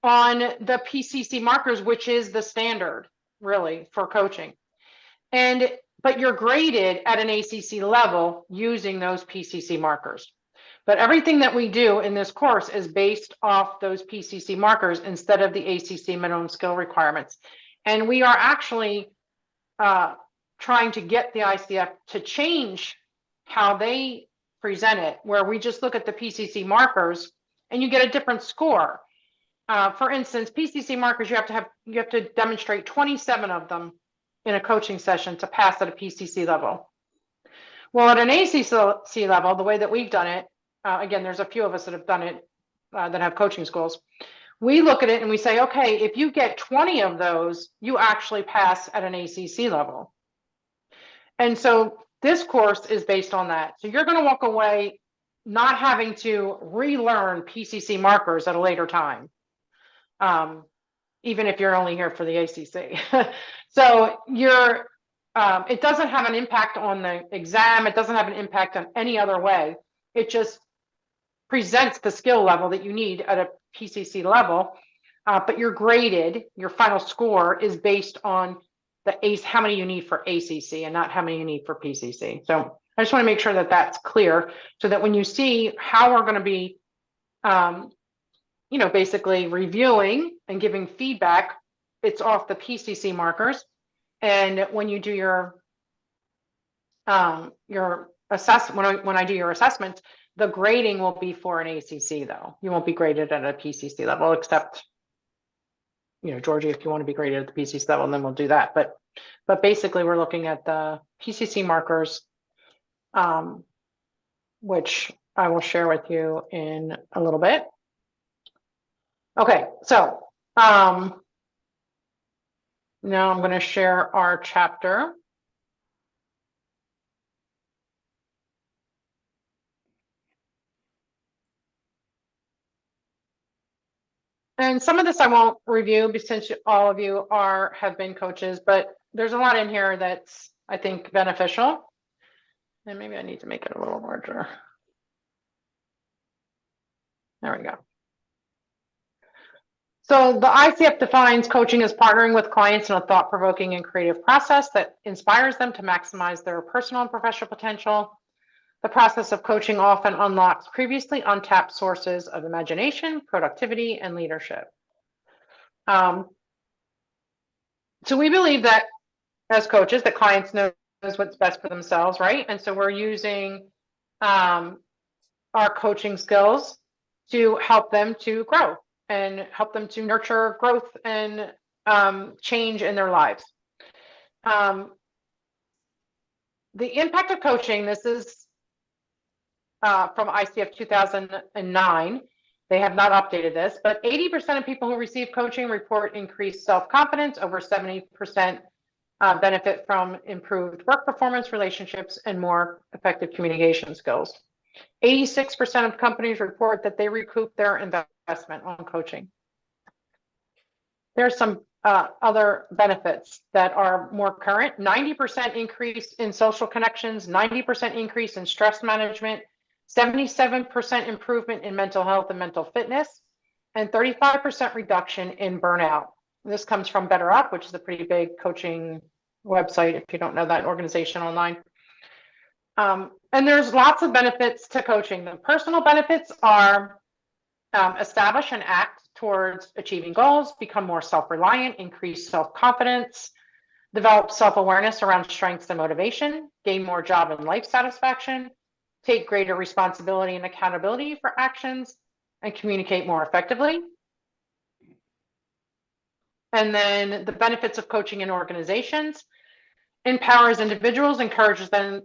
on the PCC markers, which is the standard really for coaching. But you're graded at an ACC level using those PCC markers. But everything that we do in this course is based off those PCC markers instead of the ACC minimum skill requirements. And we are actually trying to get the ICF to change how they present it, where we just look at the PCC markers and you get a different score. For instance, PCC markers, you have to demonstrate 27 of them in a coaching session to pass at a PCC level. Well, at an ACC level, the way that we've done it, again, there's a few of us that have done it that have coaching schools. We look at it and we say, okay, if you get 20 of those, you actually pass at an ACC level. And so this course is based on that. So you're going to walk away not having to relearn PCC markers at a later time, even if you're only here for the ACC. So it doesn't have an impact on the exam. It doesn't have an impact on any other way. It just presents the skill level that you need at a PCC level, but you're graded, your final score is based on how many you need for ACC and not how many you need for PCC. So I just want to make sure that that's clear, so that when you see how we're going to be, basically reviewing and giving feedback, it's off the PCC markers. And when you do your assessment, when I do your assessment, the grading will be for an ACC though. You won't be graded at a PCC level, except, Georgie, if you want to be graded at the PCC level, then we'll do that. But basically we're looking at the PCC markers, which I will share with you in a little bit. Okay, so now I'm going to share our chapter. And some of this I won't review since all of you have been coaches, but there's a lot in here that's, I think, beneficial. And maybe I need to make it a little larger. There we go. So the ICF defines coaching as partnering with clients in a thought-provoking and creative process that inspires them to maximize their personal and professional potential. The process of coaching often unlocks previously untapped sources of imagination, productivity, and leadership. So we believe that as coaches, that clients knows what's best for themselves, right? And so we're using our coaching skills to help them to grow and help them to nurture growth and change in their lives. The impact of coaching, this is from ICF 2009. They have not updated this, but 80% of people who receive coaching report increased self-confidence, over 70% benefit from improved work performance, relationships, and more effective communication skills. 86% of companies report that they recoup their investment on coaching. There's some other benefits that are more current. 90% increase in social connections, 90% increase in stress management, 77% improvement in mental health and mental fitness, and 35% reduction in burnout. This comes from Better Up, which is a pretty big coaching website, if you don't know that organization online. And there's lots of benefits to coaching. The personal benefits are establish and act towards achieving goals, become more self-reliant, increase self-confidence, develop self-awareness around strengths and motivation, gain more job and life satisfaction, take greater responsibility and accountability for actions, and communicate more effectively. And then the benefits of coaching in organizations: empowers individuals, encourages them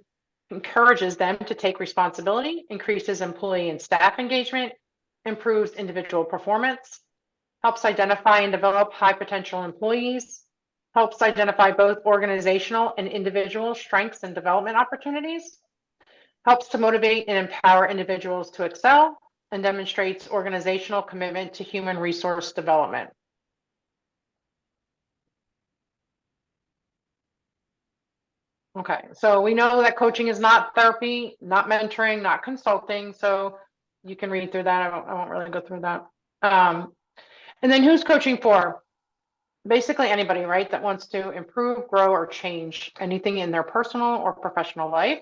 to take responsibility, increases employee and staff engagement, improves individual performance, helps identify and develop high potential employees, helps identify both organizational and individual strengths and development opportunities, helps to motivate and empower individuals to excel, and demonstrates organizational commitment to human resource development. Okay, so we know that coaching is not therapy, not mentoring, not consulting. So you can read through that. I won't really go through that. And then who's coaching for? Basically anybody, right, that wants to improve, grow, or change anything in their personal or professional life.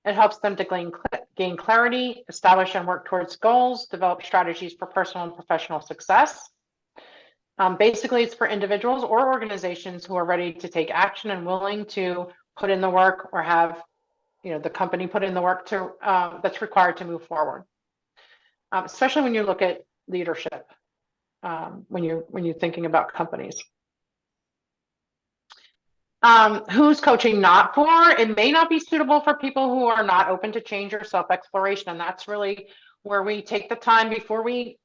It helps them to gain clarity, establish and work towards goals, develop strategies for personal and professional success. Basically, it's for individuals or organizations who are ready to take action and willing to put in the work, or have, the company put in the work to that's required to move forward. Especially when you look at leadership, when you're thinking about companies. Who's coaching not for? It may not be suitable for people who are not open to change or self-exploration, and that's really where we take the time before we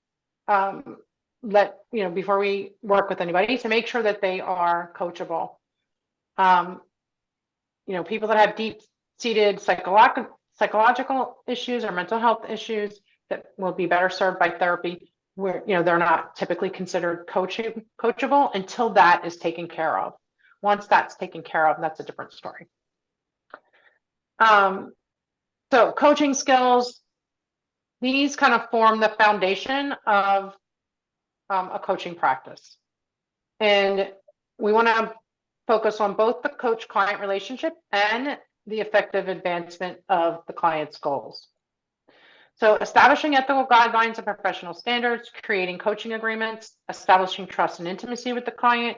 before we work with anybody, to make sure that they are coachable. People that have deep-seated psychological issues or mental health issues that will be better served by therapy, where they're not typically considered coachable until that is taken care of. Once that's taken care of, that's a different story. So coaching skills, these kind of form the foundation of a coaching practice. And we want to focus on both the coach-client relationship and the effective advancement of the client's goals. So establishing ethical guidelines and professional standards, creating coaching agreements, establishing trust and intimacy with the client,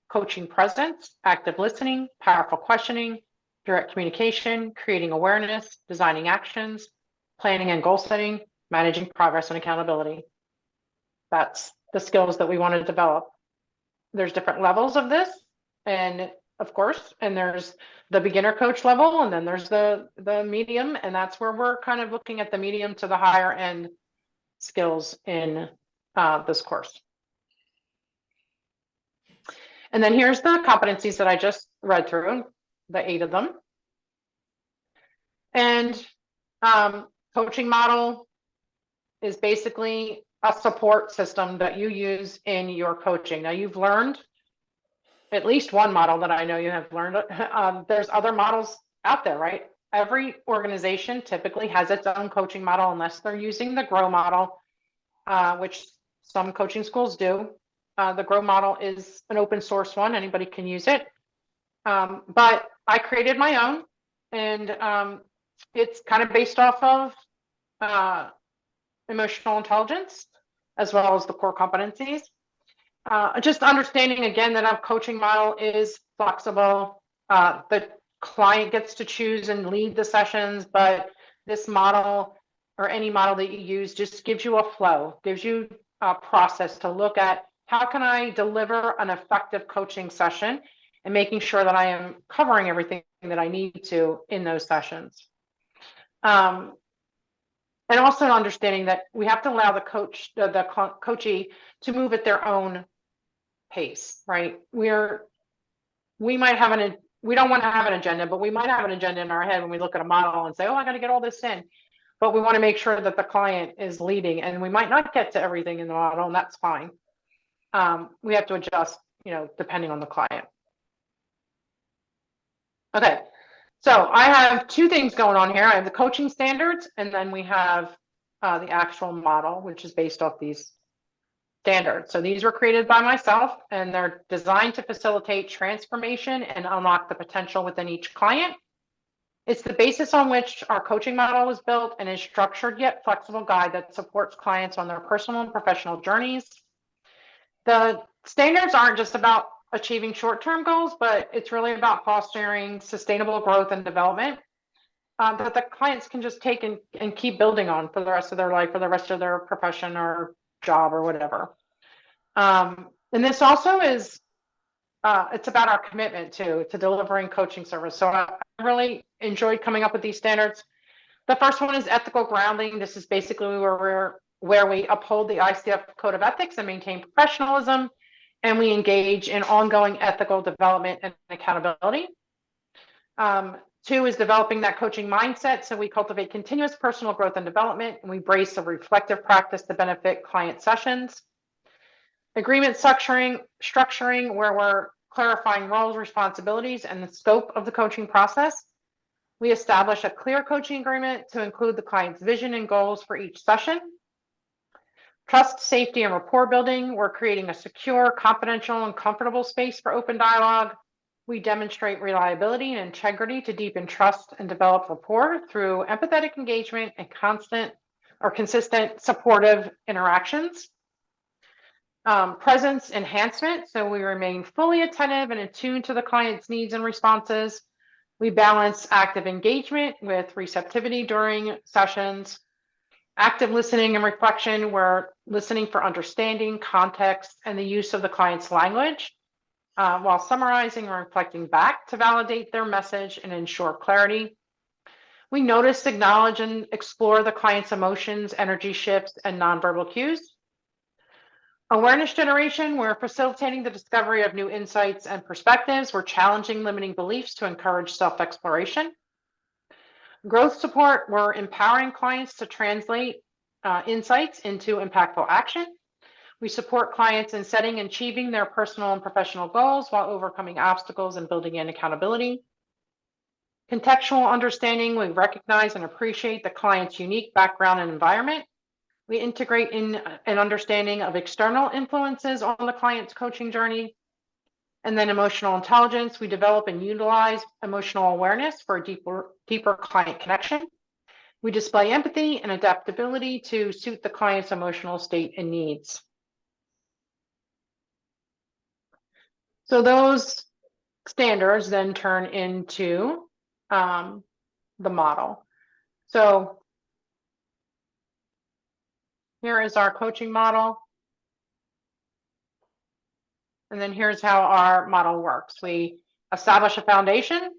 coaching presence, active listening, powerful questioning, direct communication, creating awareness, designing actions, planning and goal setting, managing progress and accountability. That's the skills that we want to develop. There's different levels of this, and of course, and there's the beginner coach level, and then there's the medium, and that's where we're kind of looking at the medium to the higher end skills in this course. And then here's the competencies that I just read through, the 8 of them. And coaching model is basically a support system that you use in your coaching. Now, you've learned at least one model that I know you have learned. There's other models out there, right? Every organization typically has its own coaching model unless they're using the GROW model, which some coaching schools do. The GROW model is an open source one. Anybody can use it. But I created my own, and it's kind of based off of emotional intelligence, as well as the core competencies. Just understanding again that our coaching model is flexible. The client gets to choose and lead the sessions, but this model or any model that you use just gives you a flow, gives you a process to look at how can I deliver an effective coaching session and making sure that I am covering everything that I need to in those sessions. And also understanding that we have to allow the coachee to move at their own pace, right? We might have we don't want to have an agenda, but we might have an agenda in our head when we look at a model and say, oh, I got to get all this in. But we want to make sure that the client is leading, and we might not get to everything in the model, and that's fine. We have to adjust, depending on the client. Okay, so I have two things going on here. I have the coaching standards, and then we have the actual model, which is based off these standards. So these were created by myself, and they're designed to facilitate transformation and unlock the potential within each client. It's the basis on which our coaching model was built and is structured yet flexible guide that supports clients on their personal and professional journeys. The standards aren't just about achieving short-term goals, but it's really about fostering sustainable growth and development that the clients can just take and keep building on for the rest of their life, for the rest of their profession or job or whatever. And this also is, it's about our commitment to delivering coaching service. So I really enjoyed coming up with these standards. The first one is ethical grounding. This is basically where we uphold the ICF Code of Ethics and maintain professionalism, and we engage in ongoing ethical development and accountability. 2 is developing that coaching mindset. So we cultivate continuous personal growth and development, and we brace a reflective practice to benefit client sessions. Agreement structuring, where we're clarifying roles, responsibilities, and the scope of the coaching process. We establish a clear coaching agreement to include the client's vision and goals for each session. Trust, safety, and rapport building. We're creating a secure, confidential, and comfortable space for open dialogue. We demonstrate reliability and integrity to deepen trust and develop rapport through empathetic engagement and consistent supportive interactions. Presence enhancement. So we remain fully attentive and attuned to the client's needs and responses. We balance active engagement with receptivity during sessions. Active listening and reflection, we're listening for understanding, context, and the use of the client's language, while summarizing and reflecting back to validate their message and ensure clarity. We notice, acknowledge, and explore the client's emotions, energy shifts, and nonverbal cues. Awareness generation, we're facilitating the discovery of new insights and perspectives. We're challenging limiting beliefs to encourage self-exploration. Growth support, we're empowering clients to translate insights into impactful action. We support clients in setting and achieving their personal and professional goals while overcoming obstacles and building in accountability. Contextual understanding, we recognize and appreciate the client's unique background and environment. We integrate in an understanding of external influences on the client's coaching journey. And then emotional intelligence, we develop and utilize emotional awareness for a deeper client connection. We display empathy and adaptability to suit the client's emotional state and needs. So those standards then turn into the model. So here is our coaching model. And then here's how our model works. We establish a foundation,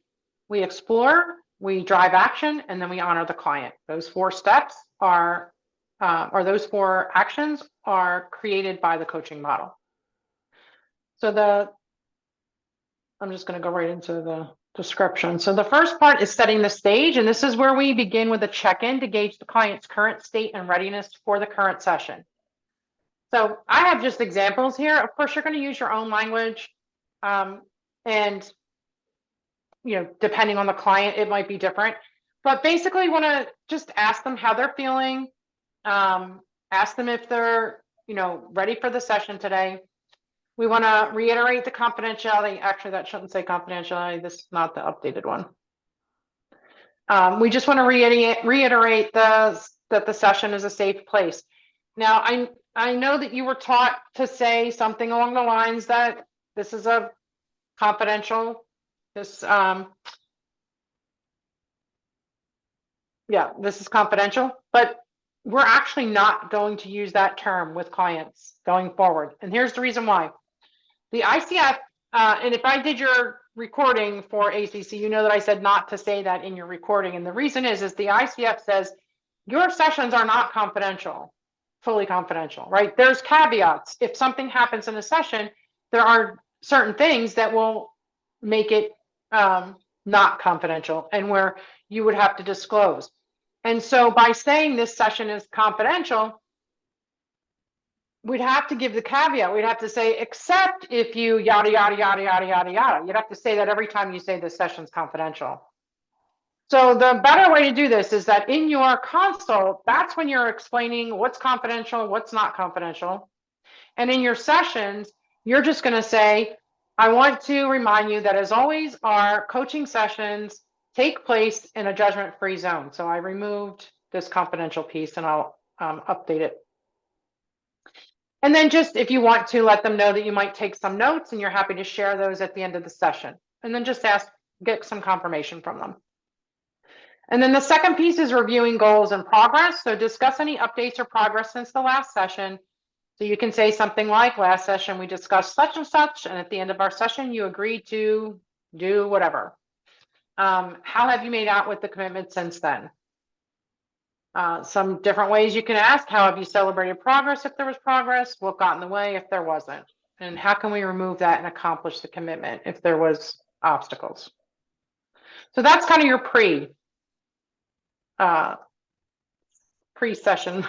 we explore, we drive action, and then we honor the client. Those 4 steps are, or those 4 actions are created by the coaching model. So I'm just going to go right into the description. So the first part is setting the stage, and this is where we begin with a check-in to gauge the client's current state and readiness for the current session. So I have just examples here. Of course, you're going to use your own language. And, you know, depending on the client, it might be different. But basically, you want to just ask them how they're feeling. Ask them if they're, you know, ready for the session today. We want to reiterate the confidentiality. Actually, that shouldn't say confidentiality. This is not the updated one. We just want to reiterate that the session is a safe place. Now, I know that you were taught to say something along the lines that this is a confidential, this is confidential, but we're actually not going to use that term with clients going forward. And here's the reason why. The ICF, and if I did your recording for ACC, you know that I said not to say that in your recording. And the reason is the ICF says your sessions are not confidential, fully confidential, right? There's caveats. If something happens in a session, there are certain things that will make it not confidential and where you would have to disclose. And so by saying this session is confidential, we'd have to give the caveat. We'd have to say, except if you yada, yada, yada, yada, yada, yada. You'd have to say that every time you say this session's confidential. So the better way to do this is that in your consult, that's when you're explaining what's confidential, what's not confidential. And in your sessions, you're just going to say, I want to remind you that as always, our coaching sessions take place in a judgment-free zone. So I removed this confidential piece and I'll update it. And then just if you want to let them know that you might take some notes and you're happy to share those at the end of the session. And then just get some confirmation from them. And then the second piece is reviewing goals and progress. So discuss any updates or progress since the last session. So you can say something like, last session we discussed such and such, and at the end of our session you agreed to do whatever. How have you made out with the commitment since then? Some different ways you can ask, how have you celebrated progress if there was progress? What got in the way if there wasn't? And how can we remove that and accomplish the commitment if there was obstacles? So that's kind of your pre-session.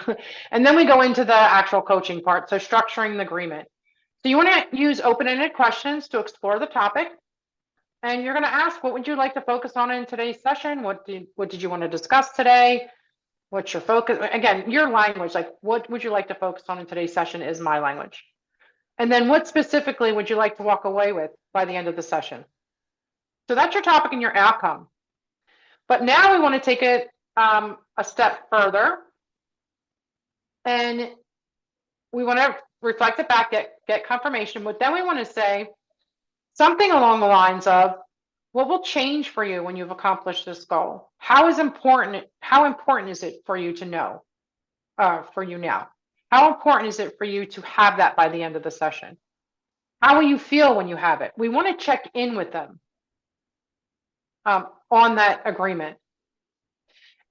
And then we go into the actual coaching part. So structuring the agreement. So you want to use open-ended questions to explore the topic. And you're going to ask, what would you like to focus on in today's session? What did you want to discuss today? What's your focus? Again, your language, like what would you like to focus on in today's session is my language. And then what specifically would you like to walk away with by the end of the session? So that's your topic and your outcome. But now we want to take it a step further. And we want to reflect it back, get confirmation, but then we want to say something along the lines of, what will change for you when you've accomplished this goal? How important is it for you to know, for you now? How important is it for you to have that by the end of the session? How will you feel when you have it? We want to check in with them on that agreement.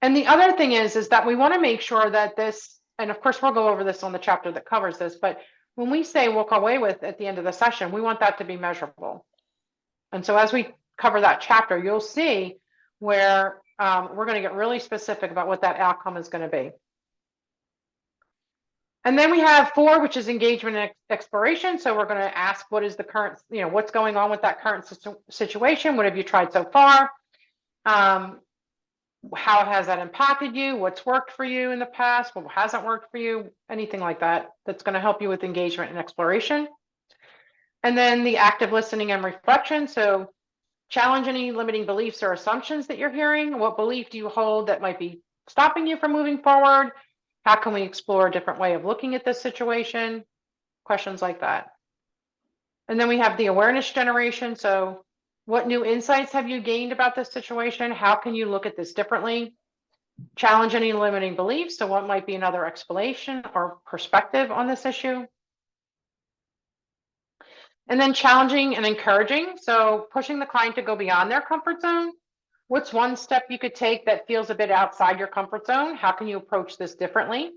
And the other thing is that we want to make sure that this, and of course we'll go over this on the chapter that covers this, but when we say walk away with at the end of the session, we want that to be measurable. And so as we cover that chapter, you'll see where we're going to get really specific about what that outcome is going to be. And then we have 4, which is engagement and exploration. So we're going to ask, what is the current, what's going on with that current situation? What have you tried so far? How has that impacted you? What's worked for you in the past? What hasn't worked for you? Anything like that, that's going to help you with engagement and exploration. And then the active listening and reflection. So challenge any limiting beliefs or assumptions that you're hearing. What belief do you hold that might be stopping you from moving forward? How can we explore a different way of looking at this situation? Questions like that. And then we have the awareness generation. So what new insights have you gained about this situation? How can you look at this differently? Challenge any limiting beliefs. So what might be another explanation or perspective on this issue? And then challenging and encouraging. So pushing the client to go beyond their comfort zone. What's one step you could take that feels a bit outside your comfort zone? How can you approach this differently?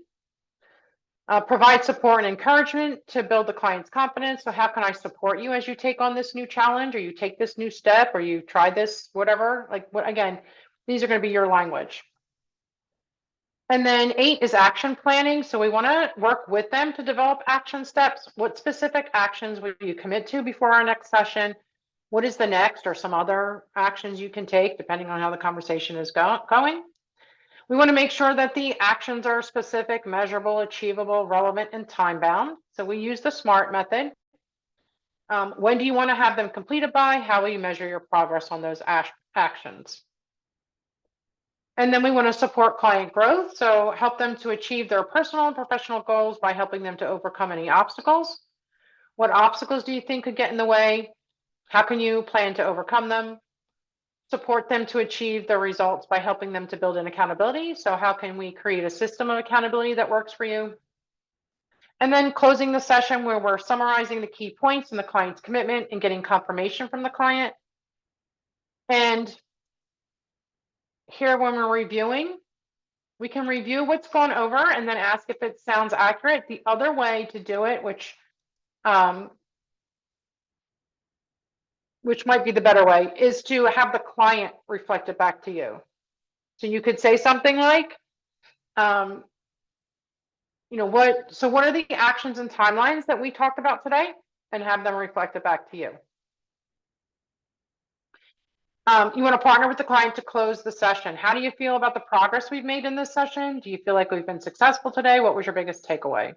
Provide support and encouragement to build the client's confidence. So how can I support you as you take on this new challenge, or you take this new step, or you try this, whatever, like what, again, these are going to be your language. And then 8 is action planning. So we want to work with them to develop action steps. What specific actions would you commit to before our next session? What is the next or some other actions you can take depending on how the conversation is going? We want to make sure that the actions are specific, measurable, achievable, relevant, and time bound. So we use the SMART method. When do you want to have them completed by? How will you measure your progress on those actions? And then we want to support client growth. So help them to achieve their personal and professional goals by helping them to overcome any obstacles. What obstacles do you think could get in the way? How can you plan to overcome them? Support them to achieve their results by helping them to build an accountability. So how can we create a system of accountability that works for you? And then closing the session where we're summarizing the key points in the client's commitment and getting confirmation from the client. And here when we're reviewing, we can review what's gone over and then ask if it sounds accurate. The other way to do it, which might be the better way, is to have the client reflect it back to you. So you could say something like, what are the actions and timelines that we talked about today, and have them reflect it back to you. You want to partner with the client to close the session. How do you feel about the progress we've made in this session? Do you feel like we've been successful today? What was your biggest takeaway?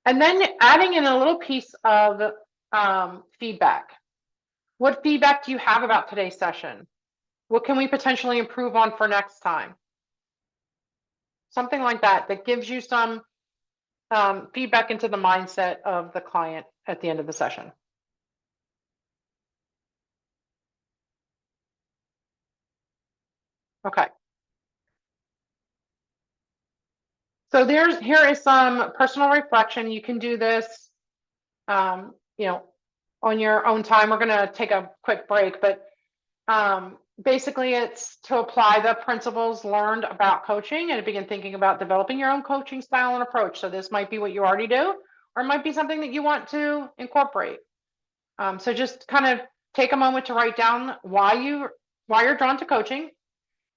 And then adding in a little piece of feedback. What feedback do you have about today's session? What can we potentially improve on for next time? Something like that, that gives you some feedback into the mindset of the client at the end of the session. Okay. So here is some personal reflection. You can do this, on your own time. We're going to take a quick break, but basically it's to apply the principles learned about coaching and begin thinking about developing your own coaching style and approach. So this might be what you already do, or it might be something that you want to incorporate. So just kind of take a moment to write down why you're drawn to coaching,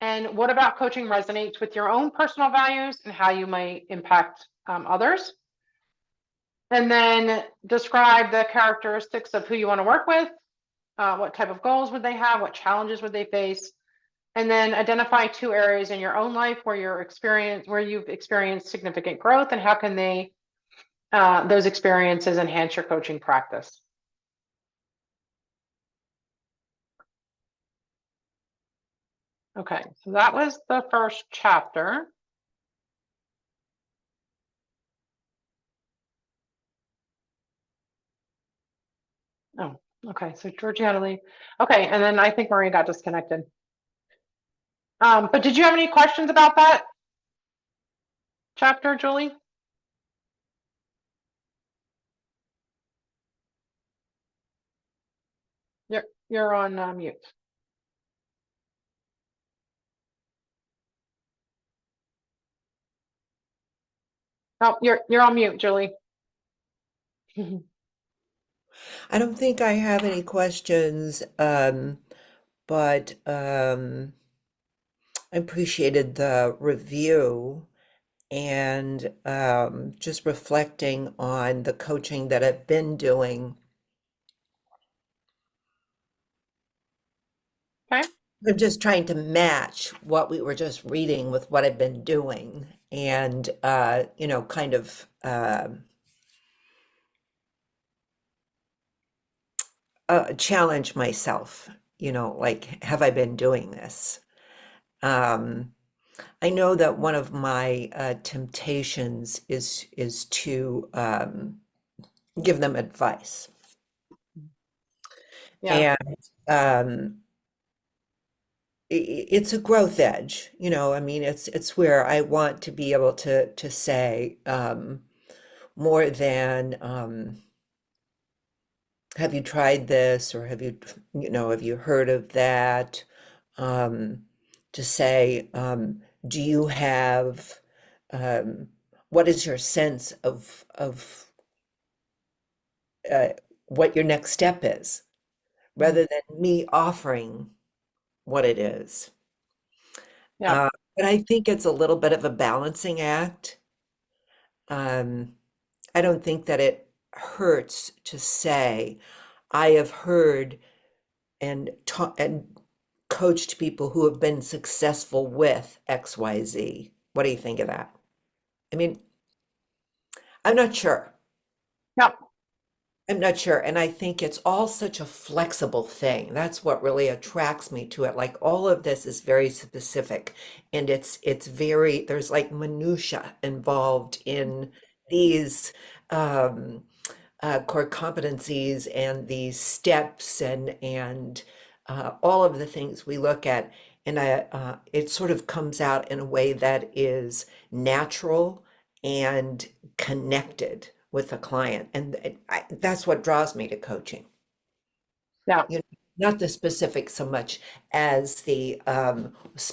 and what about coaching resonates with your own personal values and how you might impact others. And then describe the characteristics of who you want to work with. What type of goals would they have? What challenges would they face? And then identify 2 areas in your own life where you've experienced significant growth, and how can those experiences enhance your coaching practice. Okay, so that was the first chapter. Oh, okay, so Georgie had to leave. Okay, and then I think Maria got disconnected. But did you have any questions about that chapter, Julie? You're on mute. Oh, you're on mute, Julie. I don't think I have any questions, but I appreciated the review and just reflecting on the coaching that I've been doing. Okay. I'm just trying to match what we were just reading with what I've been doing, and kind of challenge myself, like, have I been doing this? I know that one of my temptations is to give them advice. Yeah. And it's a growth edge, I mean, it's where I want to be able to say more than have you tried this, or have you heard of that? To say, do you have, what is your sense of what your next step is, rather than me offering what it is. Yeah. But I think it's a little bit of a balancing act. Um, I don't think that it hurts to say, I have heard and taught and coached people who have been successful with XYZ. What do you think of that? I mean, I'm not sure. Yeah, I'm not sure. And I think it's all such a flexible thing. That's what really attracts me to it. Like all of this is very specific and it's very, there's like minutia involved in these um core competencies and these steps and all of the things we look at. And it sort of comes out in a way that is natural and connected with the client. And that's what draws me to coaching. yeah, You know, not the specifics so much as the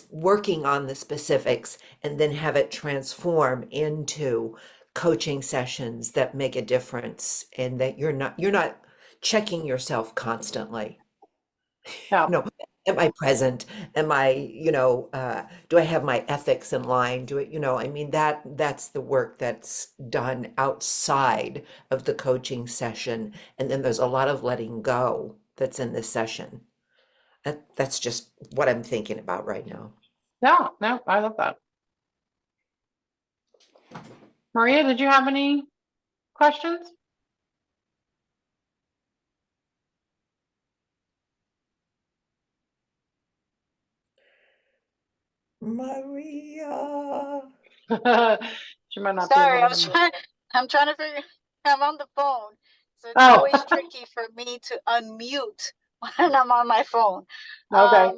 working on the specifics and then have it transform into coaching sessions that make a difference and that you're not checking yourself constantly. yeah, You know, am I present? Am I, do I have my ethics in line? Do it, I mean that's the work that's done outside of the coaching session. And then there's a lot of letting go that's in this session. That's just what I'm thinking about right now. no, no, I love that. Maria, did you have any questions? Maria. She might not be Sorry, able to. I'm trying to figure, I'm on the phone. So it's Oh, always tricky for me to unmute when I'm on my phone. okay.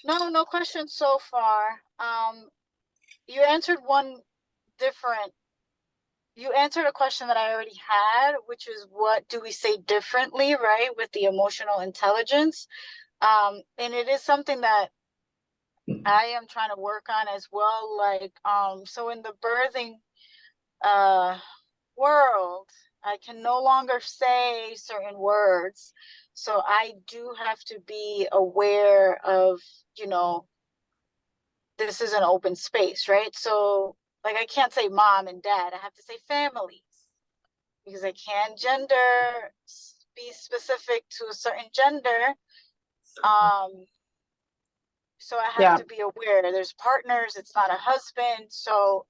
No, no questions so far. You answered one different, you answered a question that I already had, which is what do we say differently, right? With the emotional intelligence. And it is something that I am trying to work on as well. Like, so in the birthing world, I can no longer say certain words. So I do have to be aware of, you know, this is an open space, right? So like I can't say mom and dad, I have to say families because I can't gender be specific to a certain gender. So I have Yeah, to be aware there's partners, it's not a husband. So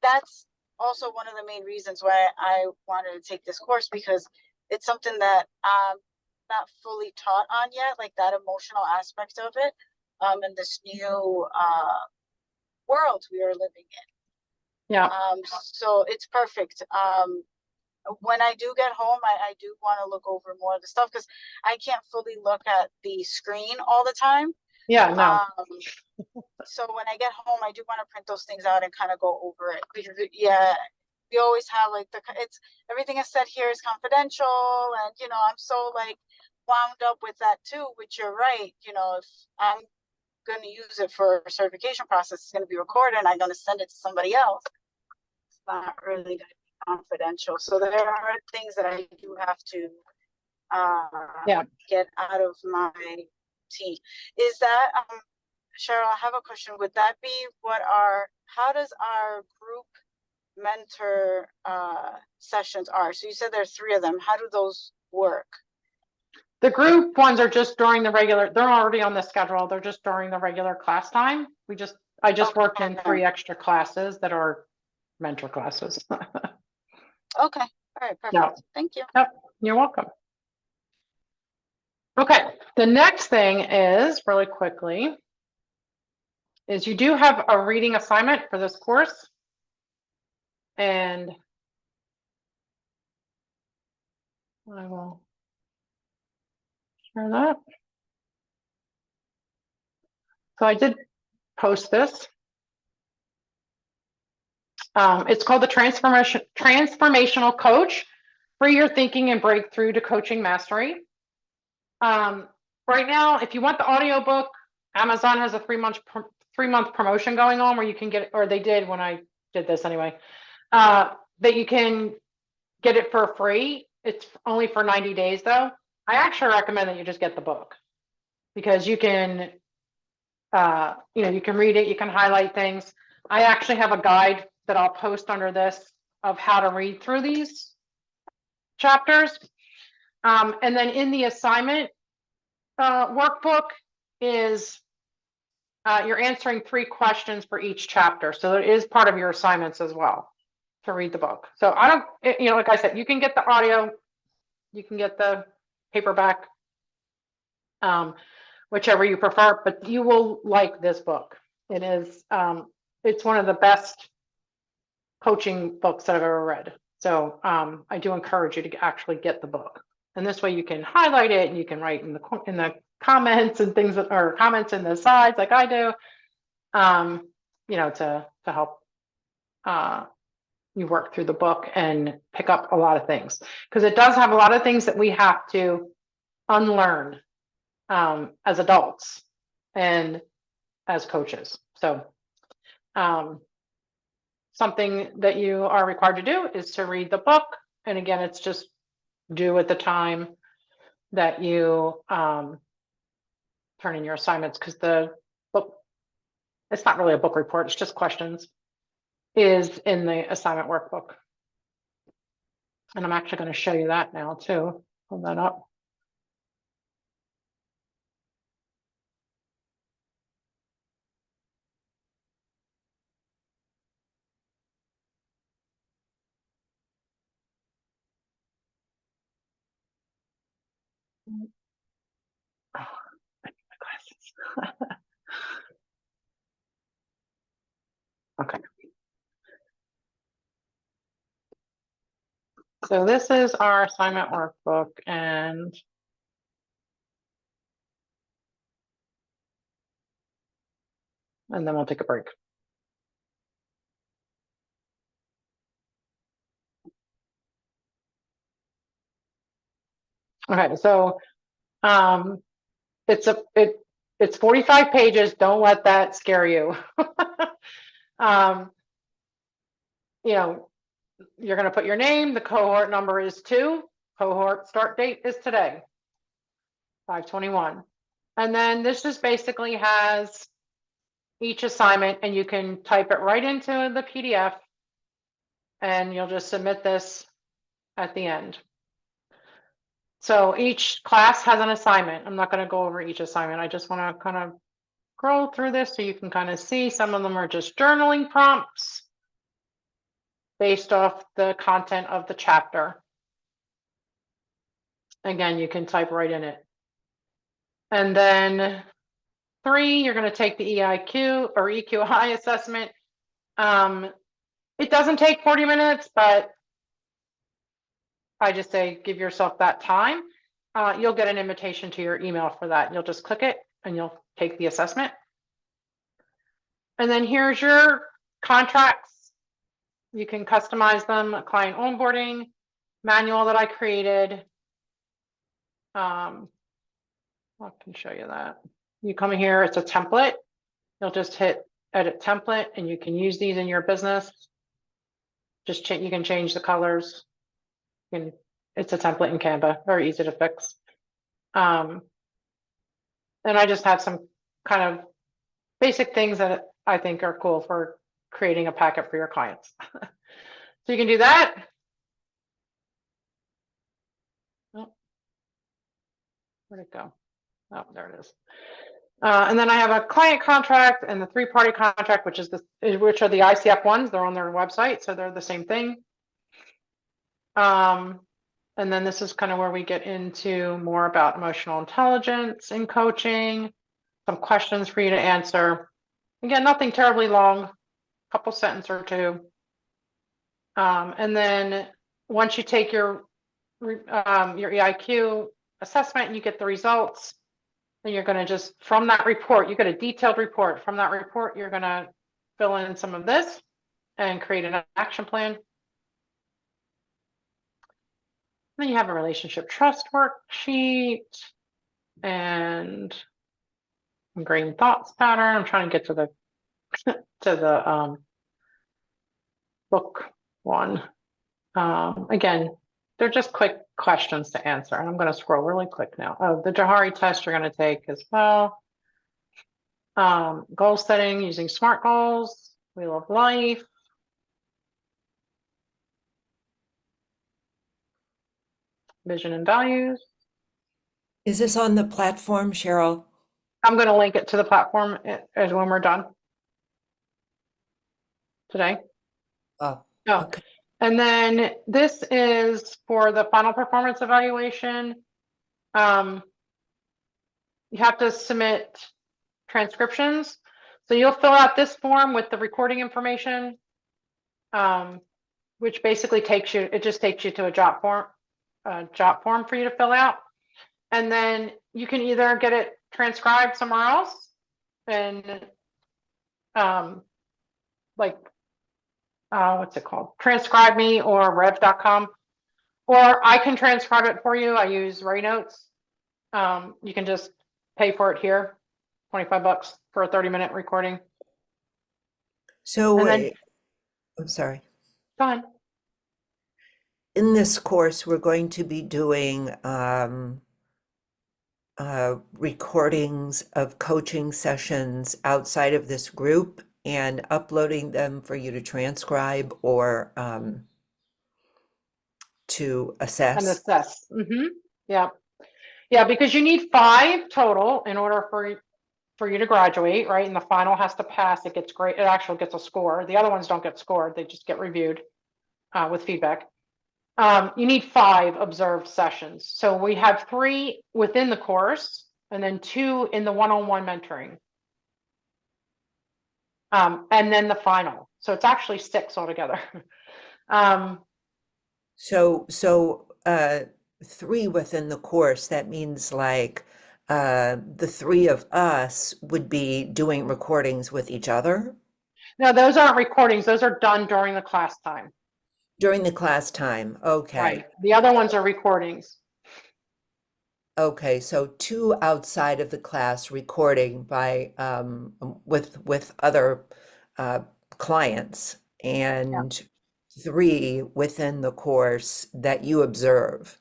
that's also one of the main reasons why I wanted to take this course, because it's something that I'm not fully taught on yet, like that emotional aspect of it, in this new world we are living in. yeah, So it's perfect. When I do get home, I do want to look over more of the stuff because I can't fully look at the screen all the time. yeah, no, So when I get home, I do want to print those things out and kind of go over it because yeah, we always have like it's everything is said here is confidential, and you know I'm so like wound up with that too. Which you're right. You know, if I'm going to use it for a certification process, it's going to be recorded, and I'm going to send it to somebody else. It's not really going to be confidential. So there are things that I do have to yeah. get out of my team. Is that Cheryl, I have a question. Would that be how does our group mentor sessions are? So you said there's 3 of them. How do those work? The group ones are just during the regular, they're already on the schedule. They're just during the regular class time. I just worked in 3 extra classes that are mentor classes. Okay. All right. Perfect. Yeah. Thank you. Yep. You're welcome. Okay. The next thing is really quickly is you do have a reading assignment for this course. And I will share that. So I did post this. It's called the Transformational Coach: Free Your Thinking and Breakthrough to Coaching Mastery. Right now, if you want the audiobook, Amazon has a 3-month promotion going on where you can get it, or they did when I did this anyway, that you can get it for free. It's only for 90 days though. I actually recommend that you just get the book because you can you can read it, you can highlight things. I actually have a guide that I'll post under this of how to read through these chapters. And then in the assignment workbook is you're answering 3 questions for each chapter. So it is part of your assignments as well to read the book. So I don't, like I said, you can get the audio, you can get the paperback, whichever you prefer, but you will like this book. It is, it's one of the best coaching books that I've ever read. So I do encourage you to actually get the book. And this way you can highlight it and you can write in the comments and things that are comments in the sides like I do, to help you work through the book and pick up a lot of things, because it does have a lot of things that we have to unlearn as adults and as coaches. So something that you are required to do is to read the book. And again, it's just due at the time that you turn in your assignments, because the book, it's not really a book report, it's just questions, is in the assignment workbook. And I'm actually going to show you that now too. Hold that up. Oh, I need my glasses. Okay. So this is our assignment workbook, and then we'll take a break. Okay, so it's 45 pages. Don't let that scare you. You're going to put your name, the cohort number is 2, cohort start date is today, 5/21. And then this just basically has each assignment, and you can type it right into the PDF and you'll just submit this at the end. So each class has an assignment. I'm not going to go over each assignment. I just want to kind of scroll through this so you can kind of see. Some of them are just journaling prompts based off the content of the chapter. Again, you can type right in it. And then 3, you're going to take the EIQ or EQI assessment. It doesn't take 40 minutes, but I just say give yourself that time. You'll get an invitation to your email for that. You'll just click it and you'll take the assessment. And then here's your contracts. You can customize them, a client onboarding manual that I created. I can show you that. You come in here, it's a template. You'll just hit edit template and you can use these in your business. Just you can change the colors. It's a template in Canva, very easy to fix. And I just have some kind of basic things that I think are cool for creating a packet for your clients. So you can do that. Oh, where'd it go? Oh, there it is. And then I have a client contract and the 3-party contract, which are the ICF ones. They're on their website, so they're the same thing. And then this is kind of where we get into more about emotional intelligence in coaching, some questions for you to answer. Again, nothing terribly long, a couple sentences or 2. And then once you take your EIQ assessment, you get the results. Then you're going to just, from that report, you get a detailed report. From that report, you're going to fill in some of this and create an action plan. Then you have a relationship trust worksheet and ingrained thoughts pattern. I'm trying to get to the book one. Again, they're just quick questions to answer. And I'm going to scroll really quick now. Oh, the Johari test you're going to take as well. Goal setting using SMART goals, Wheel of Life. Vision and values. Is this on the platform, Cheryl? I'm going to link it to the platform as when we're done today. Oh, Oh, okay. and then this is for the final performance evaluation. You have to submit transcriptions. So you'll fill out this form with the recording information, which basically it just takes you to a job form for you to fill out. And then you can either get it transcribed somewhere else and what's it called? Transcribe Me or rev.com, or I can transcribe it for you. I use Ray Notes. You can just pay for it here, $25 for a 30-minute recording. So, And then, I'm sorry. go ahead. In this course, we're going to be doing recordings of coaching sessions outside of this group and uploading them for you to transcribe or to And assess. assess. Yeah. Yeah, because you need 5 total in order for you to graduate, right? And the final has to pass. It gets great. It actually gets a score. The other ones don't get scored. They just get reviewed with feedback. You need 5 observed sessions. So we have 3 within the course and then 2 in the one-on-one mentoring. And then the final. So it's actually 6 altogether. So 3 within the course, that means like the 3 of us would be doing recordings with each other No, those aren't recordings. Those are done during the class time. during the class time. Okay. Right. The other ones are recordings. Okay, so 2 outside of the class recording by with other clients and 3 within the course that you observe.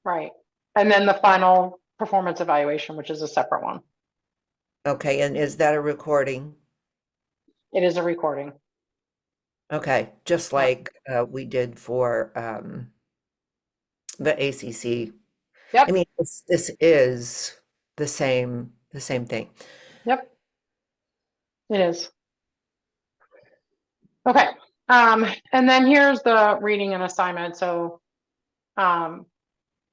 Right. And then the final performance evaluation, which is a separate one. Okay, and is that a recording? It is a recording. Okay, just like we did for the ACC. Yep. I mean, this is the same thing. Yep. It is. Okay. And then here's the reading and assignment. So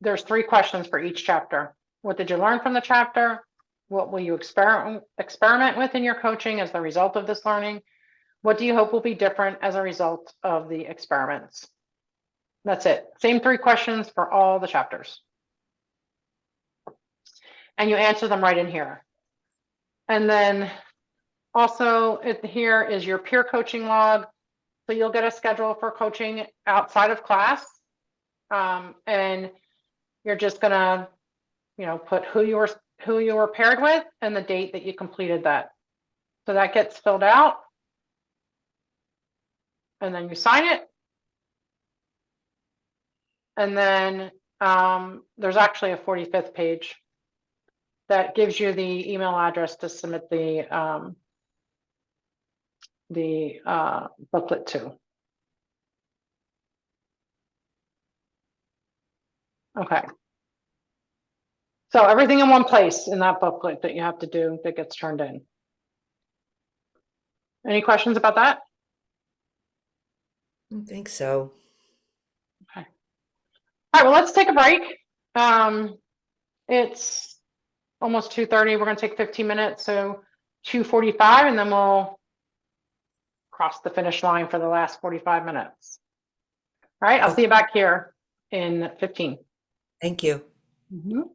there's 3 questions for each chapter. What did you learn from the chapter? What will you experiment with in your coaching as the result of this learning? What do you hope will be different as a result of the experiments? That's it. Same 3 questions for all the chapters. And you answer them right in here. And then also here is your peer coaching log. So you'll get a schedule for coaching outside of class. And you're just gonna, put who you were paired with and the date that you completed that. So that gets filled out. And then you sign it. And then there's actually a 45th page that gives you the email address to submit the booklet to. Okay. So everything in one place in that booklet that you have to do that gets turned in. Any questions about that? I don't think so. Okay. All right, well, let's take a break. It's almost 2:30. We're going to take 15 minutes. So 2:45, and then we'll cross the finish line for the last 45 minutes. All right, I'll see you back here in 15. Thank you. Mhm.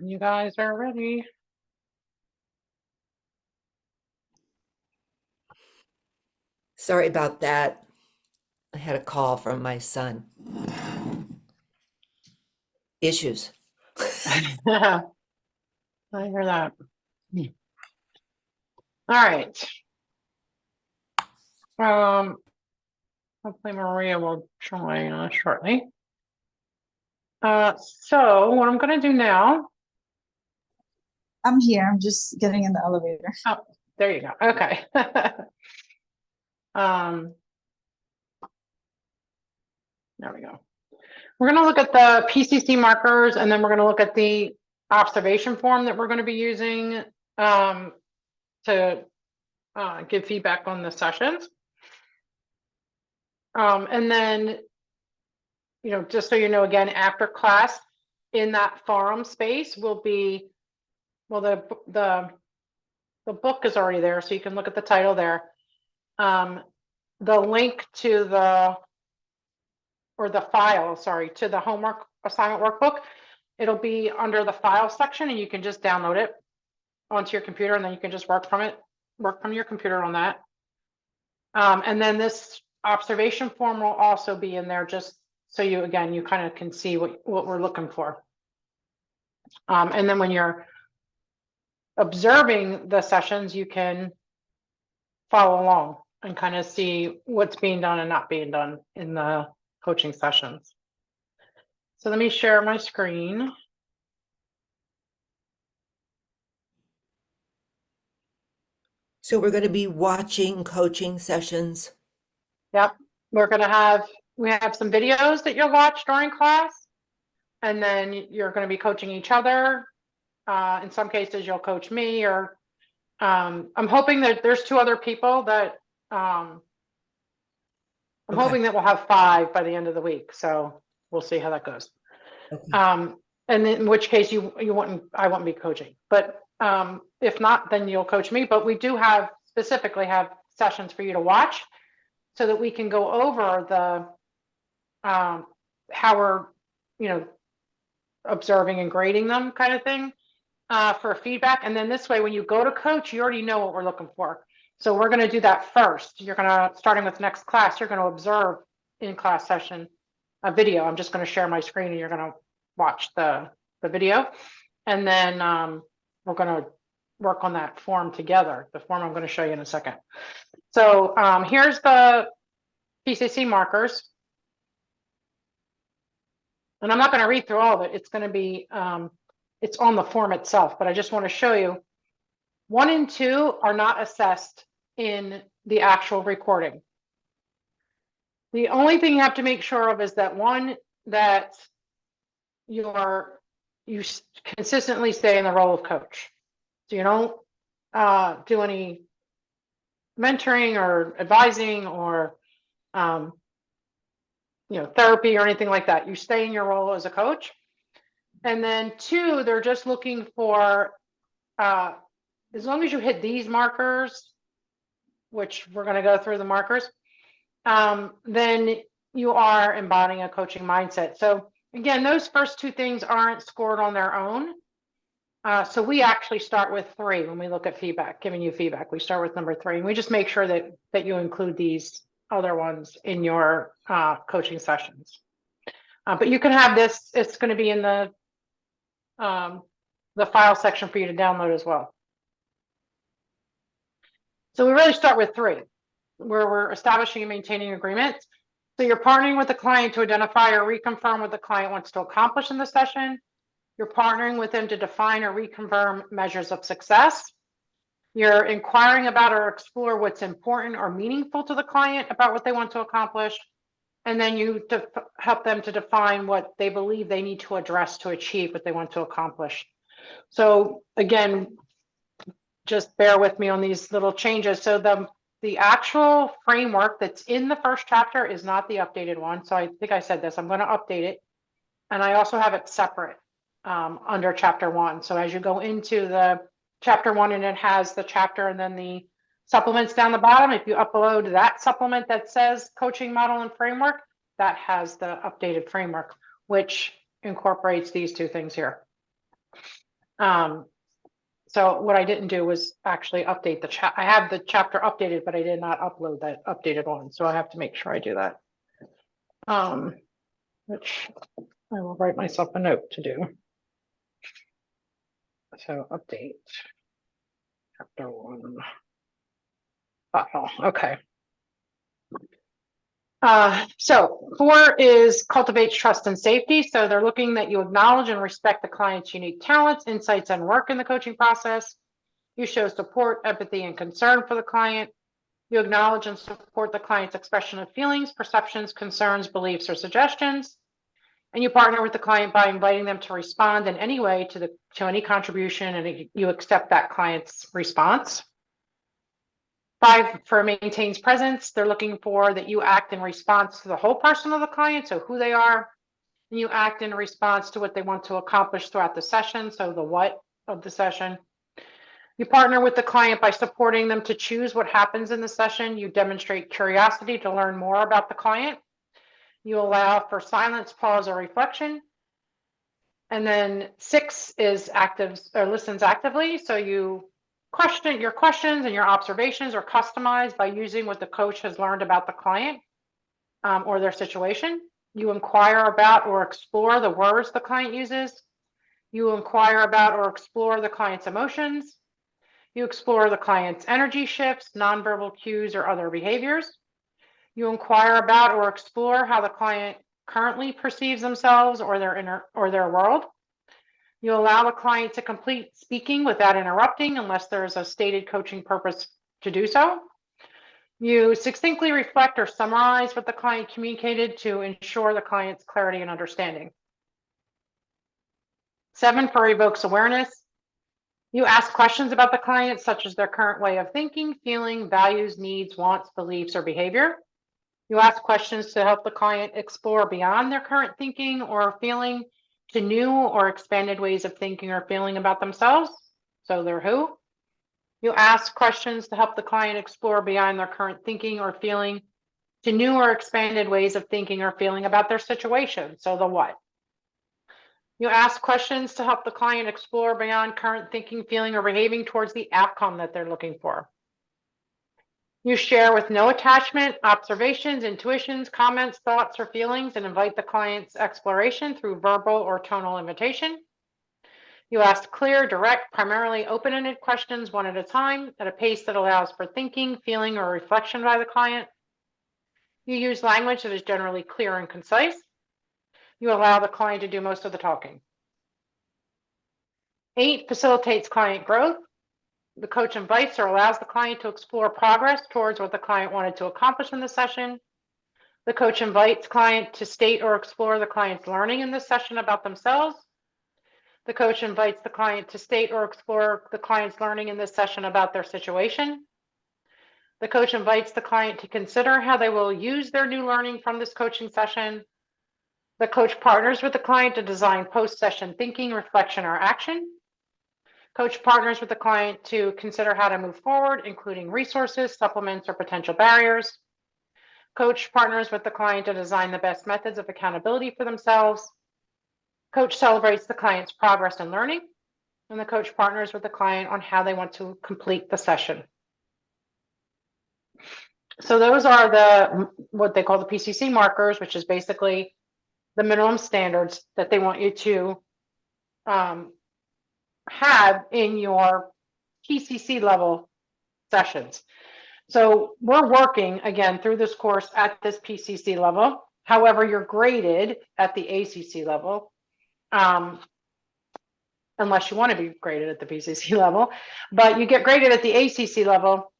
You guys are ready. Sorry about that. I had a call from my son. Issues. I hear that. All right. Hopefully Maria will join us shortly. So what I'm going to do now. I'm here. I'm just getting in the elevator. Oh, there you go. Okay. There we go. We're going to look at the PCC markers, and then we're going to look at the observation form that we're going to be using to give feedback on the sessions. And then, you know, just so you know, again, after class in that forum space will be, well, the book is already there, so you can look at the title there. The link to the file, sorry, to the homework assignment workbook, it'll be under the file section, and you can just download it onto your computer, and then you can just work from your computer on that. And then this observation form will also be in there, just so you, again, you kind of can see what we're looking for. And then when you're observing the sessions, you can follow along and kind of see what's being done and not being done in the coaching sessions. So let me share my screen. So we're going to be watching coaching sessions. Yep, we have some videos that you'll watch during class, and then you're going to be coaching each other. In some cases, you'll coach me, or I'm hoping that there's 2 other people that I'm Okay. hoping that we'll have 5 by the end of the week. So we'll see how that goes. Okay. And in which case I wouldn't be coaching, but if not, then you'll coach me. But we do specifically have sessions for you to watch, so that we can go over the how we're, you know, observing and grading them, kind of thing, for feedback. And then this way, when you go to coach, you already know what we're looking for. So we're going to do that first. You're going to, starting with next class, you're going to observe in class session a video. I'm just going to share my screen, and you're going to watch the video, and then we're going to work on that form together. The form I'm going to show you in a second. So here's the PCC markers, and I'm not going to read through all of it. It's going to be it's on the form itself, but I just want to show you 1 and 2 are not assessed in the actual recording. The only thing you have to make sure of is that 1, that you consistently stay in the role of coach. So you don't do any mentoring or advising or you know, therapy or anything like that. You stay in your role as a coach. And then 2, they're just looking for as long as you hit these markers, which we're going to go through the markers, then you are embodying a coaching mindset. So again, those first 2 things aren't scored on their own. So we actually start with 3 when we look at feedback, giving you feedback. We start with number 3, and we just make sure that you include these other ones in your coaching sessions. But you can have this, it's going to be in the file section for you to download as well. So we really start with 3, where we're establishing and maintaining agreements. So you're partnering with the client to identify or reconfirm what the client wants to accomplish in the session. You're partnering with them to define or reconfirm measures of success. You're inquiring about or explore what's important or meaningful to the client about what they want to accomplish. And then you help them to define what they believe they need to address to achieve what they want to accomplish. So again, just bear with me on these little changes. So the actual framework that's in the first chapter is not the updated one. So I think I said this, I'm going to update it. And I also have it separate under chapter 1. So as you go into the chapter 1, and it has the chapter and then the supplements down the bottom, if you upload that supplement that says coaching model and framework, that has the updated framework, which incorporates these 2 things here. So what I didn't do was actually update the chat. I have the chapter updated, but I did not upload that updated one. So I have to make sure I do that. Which I will write myself a note to do. So update chapter 1 file. Okay. So 4 is cultivates trust and safety. So they're looking that you acknowledge and respect the client's unique talents, insights, and work in the coaching process. You show support, empathy, and concern for the client. You acknowledge and support the client's expression of feelings, perceptions, concerns, beliefs, or suggestions. And you partner with the client by inviting them to respond in any way to any contribution, and you accept that client's response. 5 for maintains presence. They're looking for that you act in response to the whole person of the client, so who they are, and you act in response to what they want to accomplish throughout the session, so the what of the session. You partner with the client by supporting them to choose what happens in the session. You demonstrate curiosity to learn more about the client. You allow for silence, pause, or reflection. And then 6 is active or listens actively. So you question your questions and your observations are customized by using what the coach has learned about the client or their situation. You inquire about or explore the words the client uses. You inquire about or explore the client's emotions. You explore the client's energy shifts, nonverbal cues, or other behaviors. You inquire about or explore how the client currently perceives themselves or their world. You allow the client to complete speaking without interrupting unless there is a stated coaching purpose to do so. You succinctly reflect or summarize what the client communicated to ensure the client's clarity and understanding. 7 for evokes awareness. You ask questions about the client, such as their current way of thinking, feeling, values, needs, wants, beliefs, or behavior. You ask questions to help the client explore beyond their current thinking or feeling to new or expanded ways of thinking or feeling about themselves, so their who. You ask questions to help the client explore beyond their current thinking or feeling to new or expanded ways of thinking or feeling about their situation, so the what. You ask questions to help the client explore beyond current thinking, feeling, or behaving towards the outcome that they're looking for. You share with no attachment, observations, intuitions, comments, thoughts, or feelings, and invite the client's exploration through verbal or tonal invitation. You ask clear, direct, primarily open-ended questions one at a time at a pace that allows for thinking, feeling, or reflection by the client. You use language that is generally clear and concise. You allow the client to do most of the talking. 8 facilitates client growth. The coach invites or allows the client to explore progress towards what the client wanted to accomplish in the session. The coach invites client to state or explore the client's learning in this session about themselves. The coach invites the client to state or explore the client's learning in this session about their situation. The coach invites the client to consider how they will use their new learning from this coaching session. The coach partners with the client to design post-session thinking, reflection, or action. Coach partners with the client to consider how to move forward, including resources, supplements, or potential barriers. Coach partners with the client to design the best methods of accountability for themselves. Coach celebrates the client's progress and learning, and the coach partners with the client on how they want to complete the session. So those are what they call the PCC markers, which is basically the minimum standards that they want you to have in your PCC level sessions. So we're working again through this course at this PCC level. However, you're graded at the ACC level, unless you want to be graded at the PCC level, but you get graded at the ACC level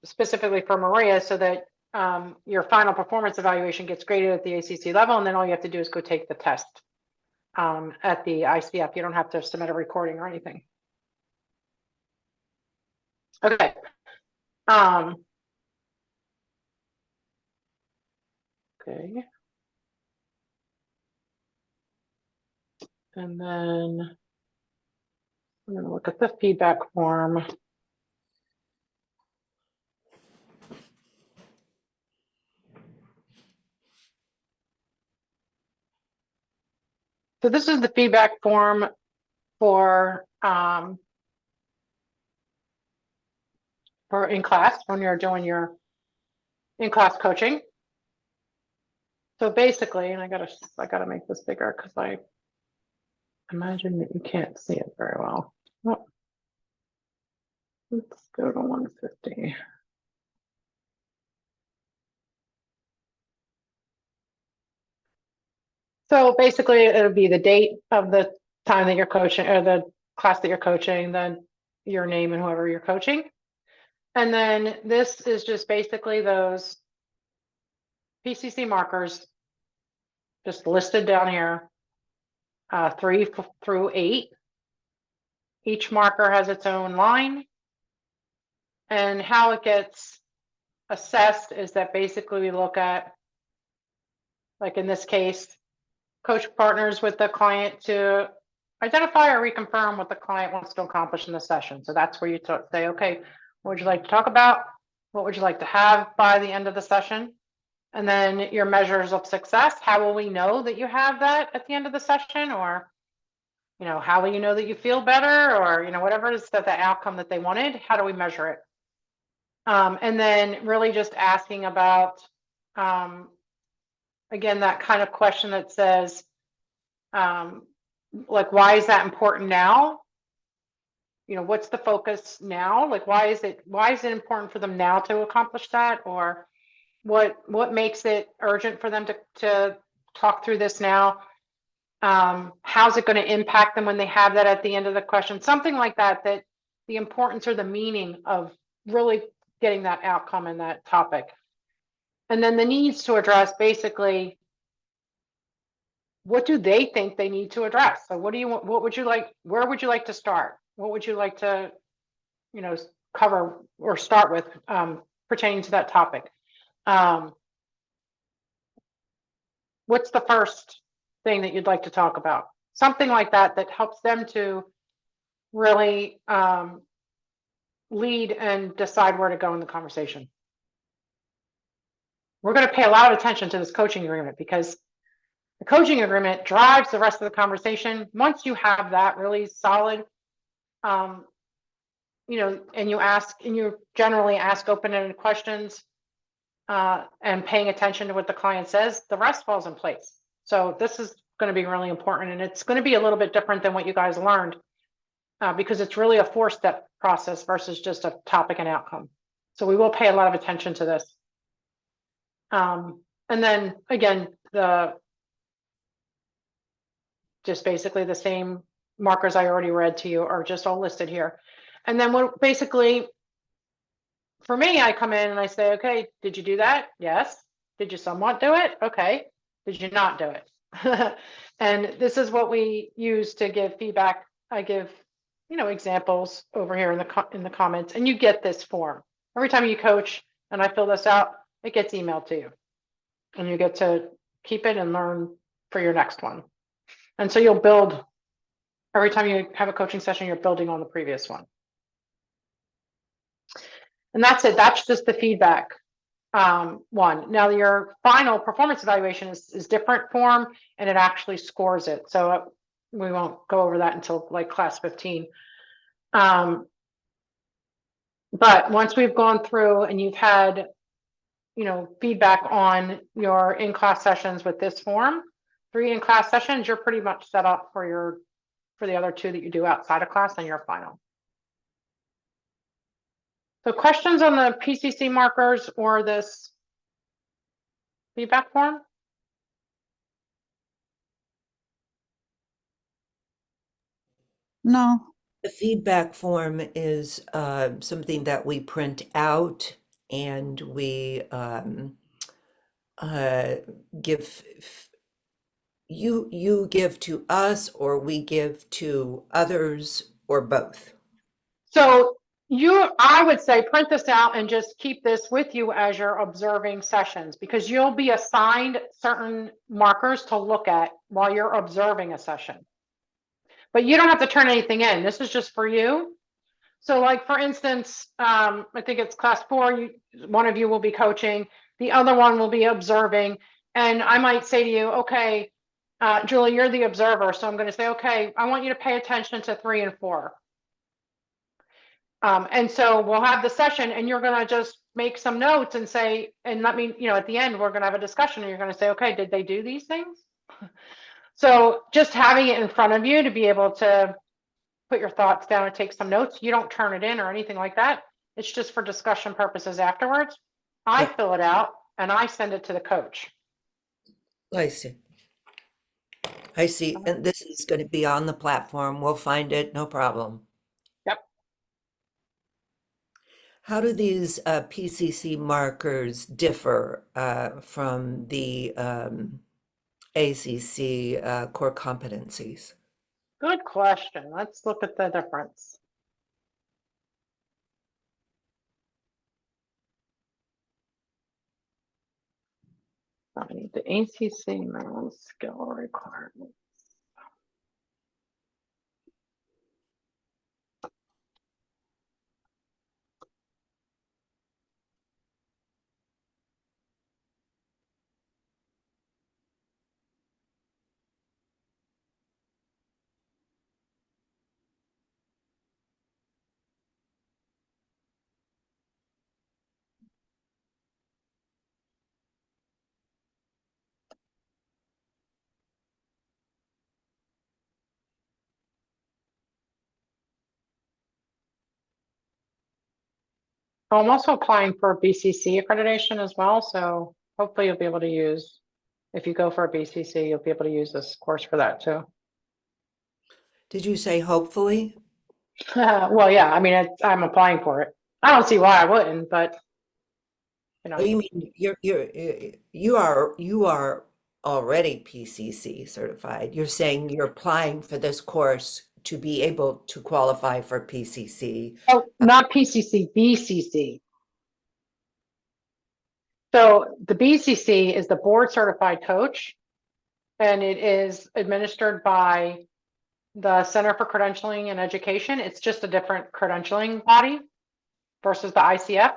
specifically for Maria, so that your final performance evaluation gets graded at the ACC level, and then all you have to do is go take the test at the ICF. You don't have to submit a recording or anything. Okay. Okay. And then I'm going to look at the feedback form. So this is the feedback form for in class when you're doing your in-class coaching. So basically, and I gotta make this bigger because I imagine that you can't see it very well. Oh. Let's go to 150. So basically, it'll be the date of the time that you're coaching or the class that you're coaching, then your name and whoever you're coaching. And then this is just basically those PCC markers just listed down here, 3 through 8. Each marker has its own line. And how it gets assessed is that basically we look at, like in this case, coach partners with the client to identify or reconfirm what the client wants to accomplish in the session. So that's where you say, okay, what would you like to talk about? What would you like to have by the end of the session? And then your measures of success. How will we know that you have that at the end of the session? Or, you know, how will you know that you feel better? Or, you know, whatever it is that the outcome that they wanted, how do we measure it? And then really just asking about, again, that kind of question that says, like, why is that important now? You know, what's the focus now? Like, why is it important for them now to accomplish that? Or what makes it urgent for them to talk through this now? How's it going to impact them when they have that at the end of the question? Something like that, that the importance or the meaning of really getting that outcome in that topic. And then the needs to address, basically, what do they think they need to address? So what do you want? What would you like? Where would you like to start? What would you like to, you know, cover or start with pertaining to that topic? What's the first thing that you'd like to talk about? Something like that, that helps them to really lead and decide where to go in the conversation. We're going to pay a lot of attention to this coaching agreement because the coaching agreement drives the rest of the conversation. Once you have that really solid, you know, and you generally ask open-ended questions and paying attention to what the client says, the rest falls in place. So this is going to be really important, and it's going to be a little bit different than what you guys learned because it's really a 4-step process versus just a topic and outcome. So we will pay a lot of attention to this. And then again, just basically the same markers I already read to you are just all listed here. And then what basically, for me, I come in and I say, okay, did you do that? Yes. Did you somewhat do it? Okay. Did you not do it? And this is what we use to give feedback. I give, you know, examples over here in the comments, and you get this form. Every time you coach and I fill this out, it gets emailed to you. And you get to keep it and learn for your next one. And so you'll build, every time you have a coaching session, you're building on the previous one. And that's it. That's just the feedback one. Now your final performance evaluation is different form, and it actually scores it. So we won't go over that until like class 15. But once we've gone through and you've had, you know, feedback on your in-class sessions with this form, 3 in-class sessions, you're pretty much set up for the other 2 that you do outside of class and your final. So questions on the PCC markers or this feedback form? No. The feedback form is something that we print out and we give, you give to us, or we give to others, or both. So I would say print this out and just keep this with you as you're observing sessions, because you'll be assigned certain markers to look at while you're observing a session. But you don't have to turn anything in. This is just for you. So like, for instance, I think it's class 4, one of you will be coaching, the other one will be observing. And I might say to you, okay, Julie, you're the observer, so I'm going to say, okay, I want you to pay attention to 3 and 4. And so we'll have the session and you're going to just make some notes and say, and let me, at the end, we're going to have a discussion and you're going to say, okay, did they do these things? So just having it in front of you to be able to put your thoughts down and take some notes. You don't turn it in or anything like that. It's just for discussion purposes afterwards. I Yeah. fill it out and I send it to the coach. I see. I see. And this is going to be on the platform. We'll find it, no problem. Yep. How do these PCC markers differ from the ACC core competencies? Good question. Let's look at the difference. I need the ACC minimum skill requirement. I'm also applying for BCC accreditation as well, so hopefully you'll be able to use, if you go for a BCC, you'll be able to use this course for that too. Did you say hopefully? Well, yeah, I mean, I'm applying for it. I don't see why I wouldn't, but Oh, you mean you are already PCC certified. You're saying you're applying for this course to be able to qualify for PCC. oh, not PCC, BCC. So the BCC is the board certified coach, and it is administered by the Center for Credentialing and Education. It's just a different credentialing body versus the ICF.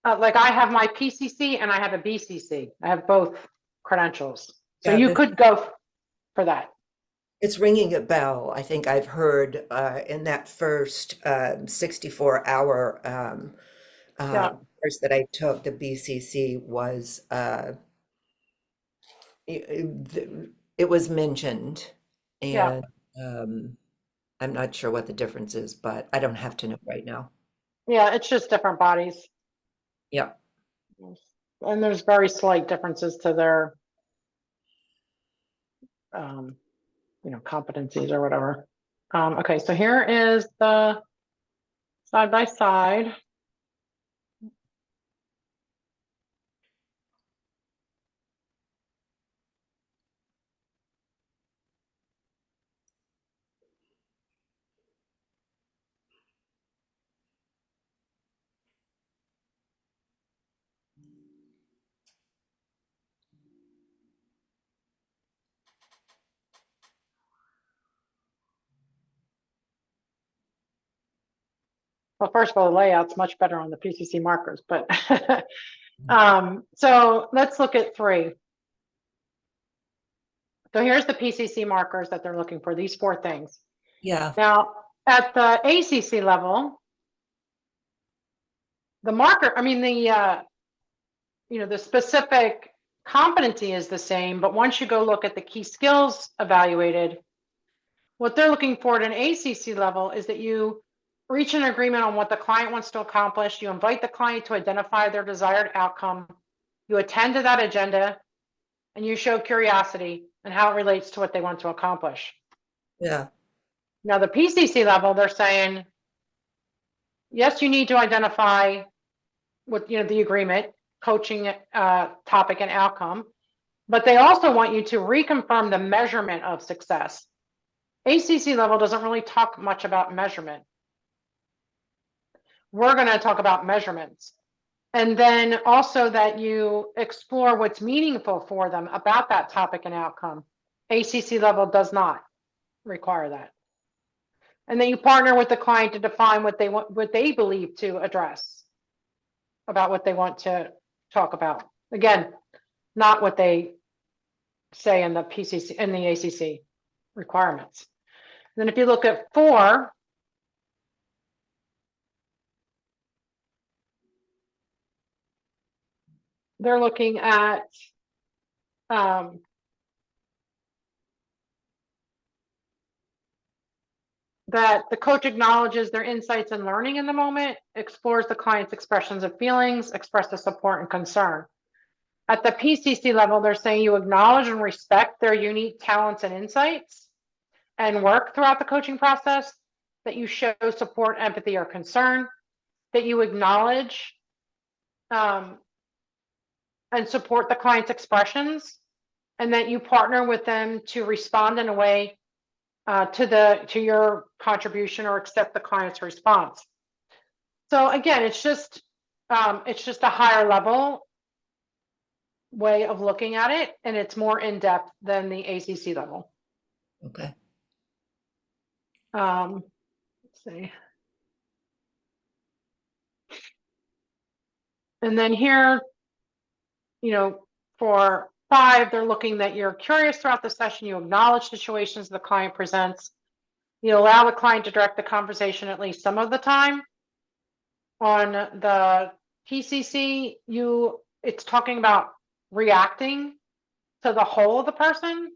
Like I have my PCC and I have a BCC. I have both credentials. So Yeah, you could go for that. it's ringing a bell. I think I've heard in that first 64-hour Yeah. course that I took, the BCC was it was mentioned, Yeah. and I'm not sure what the difference is, but I don't have to know right now. Yeah, it's just different bodies. Yeah. And there's very slight differences to their competencies or whatever. Okay, so here is the side by side. Well, first of all, the layout's much better on the PCC markers, but so let's look at 3. So here's the PCC markers that they're looking for, these 4 things. Yeah. Now, at the ACC level, the marker, I mean, the specific competency is the same, but once you go look at the key skills evaluated, what they're looking for at an ACC level is that you reach an agreement on what the client wants to accomplish. You invite the client to identify their desired outcome. You attend to that agenda and you show curiosity and how it relates to what they want to accomplish. Yeah. Now, the PCC level, they're saying, yes, you need to identify what, the agreement, coaching topic and outcome, but they also want you to reconfirm the measurement of success. ACC level doesn't really talk much about measurement. We're going to talk about measurements. And then also that you explore what's meaningful for them about that topic and outcome. ACC level does not require that. And then you partner with the client to define what they want, what they believe to address about what they want to talk about. Again, not what they say in the PCC, in the ACC requirements. Then if you look at 4, they're looking at that the coach acknowledges their insights and learning in the moment, explores the client's expressions of feelings, expresses support and concern. At the PCC level, they're saying you acknowledge and respect their unique talents and insights and work throughout the coaching process, that you show support, empathy, or concern, that you acknowledge and support the client's expressions, and that you partner with them to respond in a way to your contribution or accept the client's response. So again, it's just a higher level way of looking at it, and it's more in depth than the ACC level. Okay. Let's see. And then here, for 5, they're looking that you're curious throughout the session, you acknowledge situations the client presents, you allow the client to direct the conversation at least some of the time. On the PCC, it's talking about reacting to the whole of the person.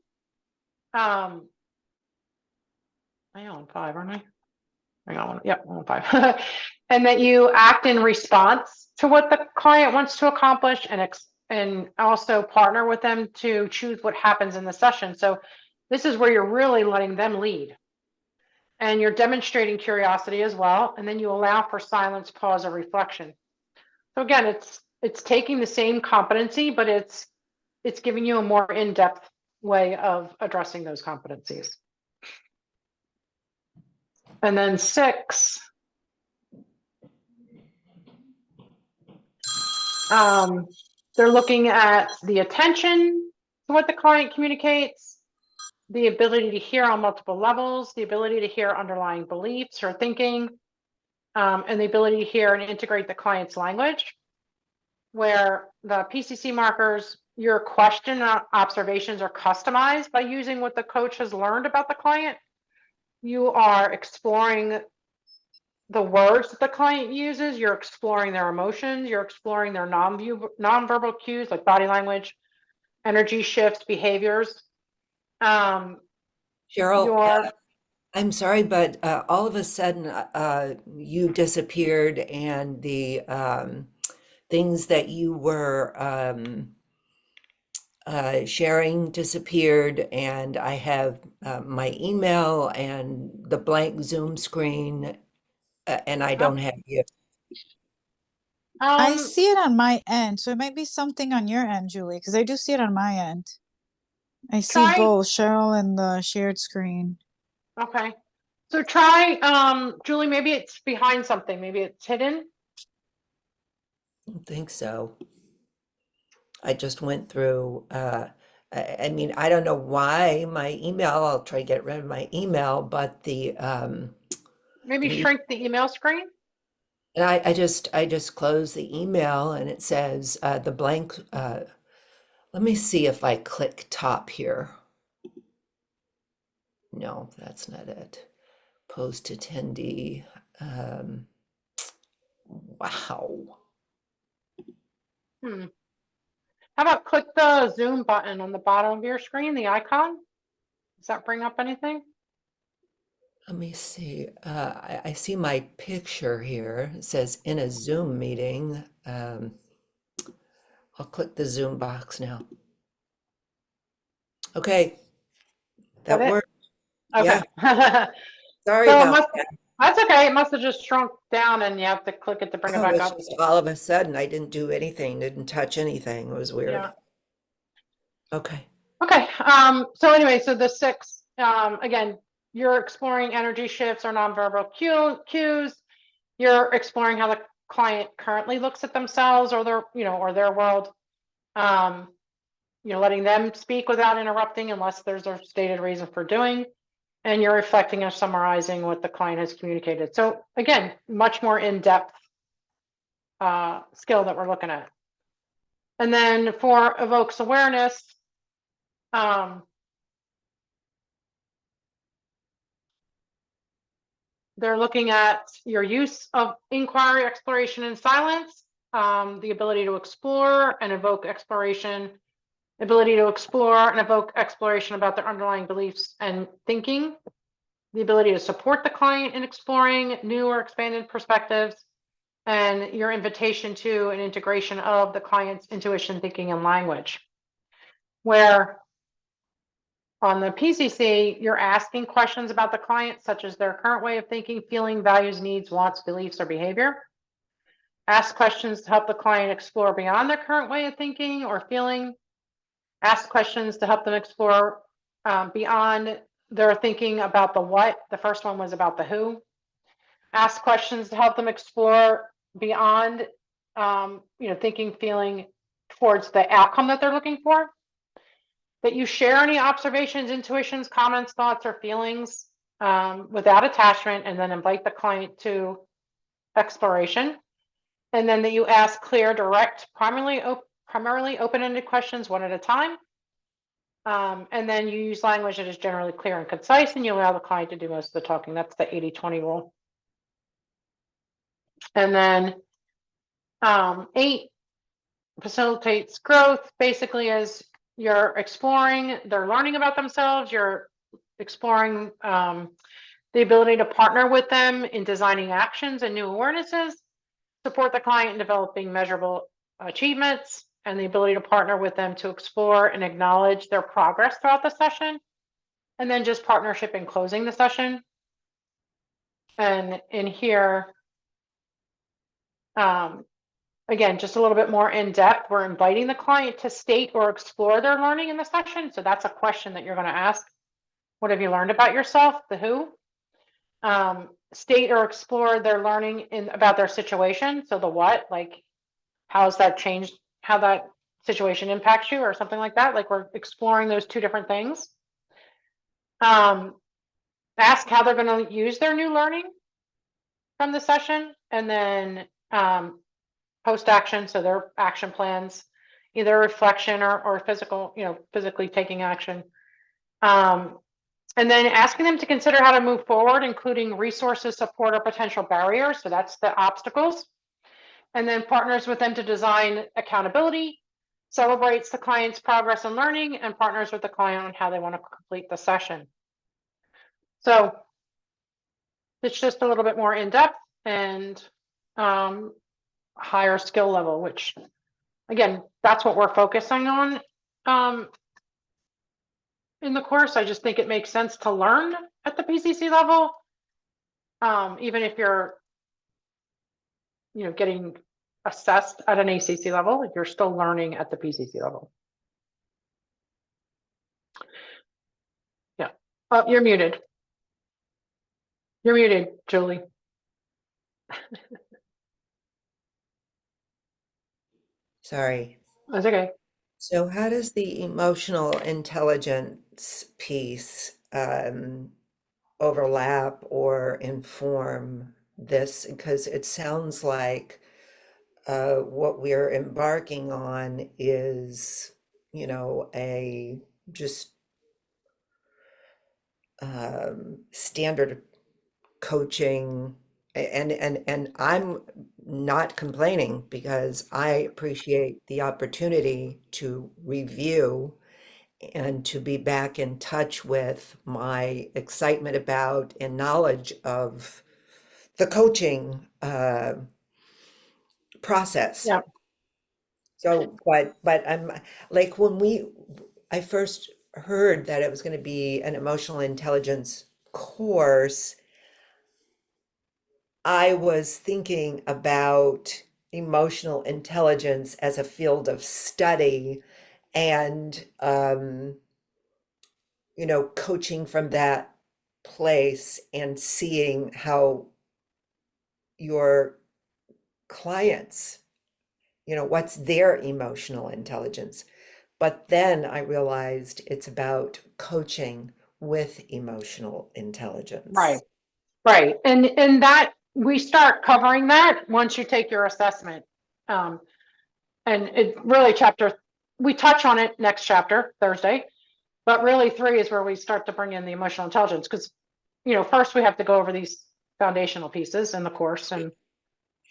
I am on 5, aren't I? Hang on. Yep, I'm on 5. And that you act in response to what the client wants to accomplish, and also partner with them to choose what happens in the session. So this is where you're really letting them lead. And you're demonstrating curiosity as well. And then you allow for silence, pause, or reflection. So again, it's taking the same competency, but it's giving you a more in-depth way of addressing those competencies. And then 6, they're looking at the attention to what the client communicates, the ability to hear on multiple levels, the ability to hear underlying beliefs or thinking, and the ability to hear and integrate the client's language. Where the PCC markers, your question observations are customized by using what the coach has learned about the client. You are exploring the words that the client uses, you're exploring their emotions, you're exploring their nonverbal cues like body language, energy shifts, behaviors. Cheryl, I'm sorry, but all of a sudden you disappeared, and the things that you were sharing disappeared, and I have my email and the blank Zoom screen, and I don't have you. I see it on my end, so it might be something on your end, Julie, because I do see it on my end. I see both Cheryl and the shared screen. Okay. So try, Julie, maybe it's behind something. Maybe it's hidden. I don't think so. I just went through, I mean, I don't know why my email, I'll try to get rid of my email, but Maybe the shrink the email screen. and I just closed the email, and it says the blank, let me see if I click top here. No, that's not it. Post attendee. Wow. How about click the Zoom button on the bottom of your screen, the icon? Does that bring up anything? Let me see. I see my picture here. It says in a Zoom meeting. I'll click the Zoom box now. Okay. That worked. Okay. Yeah. Sorry So about that. that's okay. It must have just shrunk down and you have to click it to bring it Oh, back it's up. just all of a sudden I didn't do anything, didn't touch anything. It was weird. Yeah. Okay. Okay. So anyway, so the 6, again, you're exploring energy shifts or nonverbal cues. You're exploring how the client currently looks at themselves or their, or their world. You're letting them speak without interrupting unless there's a stated reason for doing. And you're reflecting and summarizing what the client has communicated. So again, much more in-depth skill that we're looking at. And then for evokes awareness, They're looking at your use of inquiry, exploration, and silence, the ability to explore and evoke exploration, ability to explore and evoke exploration about their underlying beliefs and thinking, the ability to support the client in exploring new or expanded perspectives, and your invitation to an integration of the client's intuition, thinking, and language. Where on the PCC, you're asking questions about the client, such as their current way of thinking, feeling, values, needs, wants, beliefs, or behavior. Ask questions to help the client explore beyond their current way of thinking or feeling. Ask questions to help them explore beyond their thinking about the what. The first one was about the who. Ask questions to help them explore beyond, thinking, feeling towards the outcome that they're looking for. That you share any observations, intuitions, comments, thoughts, or feelings without attachment, and then invite the client to exploration. And then that you ask clear, direct, primarily open-ended questions one at a time. And then you use language that is generally clear and concise, and you allow the client to do most of the talking. That's the 80-20 rule. And then 8 facilitates growth, basically as you're exploring, they're learning about themselves, you're exploring the ability to partner with them in designing actions and new awarenesses, support the client in developing measurable achievements, and the ability to partner with them to explore and acknowledge their progress throughout the session, and then just partnership in closing the session. And in here, again, just a little bit more in depth, we're inviting the client to state or explore their learning in the session. So that's a question that you're going to ask. What have you learned about yourself? The who. State or explore their learning about their situation. So the what, like how's that changed, how that situation impacts you or something like that. Like we're exploring those two different things. Ask how they're going to use their new learning from the session, and then post action, so their action plans, either reflection or physical, physically taking action. And then asking them to consider how to move forward, including resources, support, or potential barriers. So that's the obstacles. And then partners with them to design accountability, celebrates the client's progress and learning, and partners with the client on how they want to complete the session. So it's just a little bit more in depth and higher skill level, which again, that's what we're focusing on in the course. I just think it makes sense to learn at the PCC level, even if you're, getting assessed at an ACC level, you're still learning at the PCC level. Yeah. Oh, you're muted. You're muted, Julie. Sorry. That's okay. So how does the emotional intelligence piece overlap or inform this? Because it sounds like what we're embarking on is, a just standard coaching, and I'm not complaining because I appreciate the opportunity to review and to be back in touch with my excitement about and knowledge of the coaching process. Yeah. So, but I'm like I first heard that it was going to be an emotional intelligence course, I was thinking about emotional intelligence as a field of study and, coaching from that place and seeing how your clients, what's their emotional intelligence. But then I realized it's about coaching with emotional intelligence. Right. And that we start covering that once you take your assessment. And it really we touch on it next chapter, Thursday. But really 3 is where we start to bring in the emotional intelligence, because, you know, first we have to go over these foundational pieces in the course and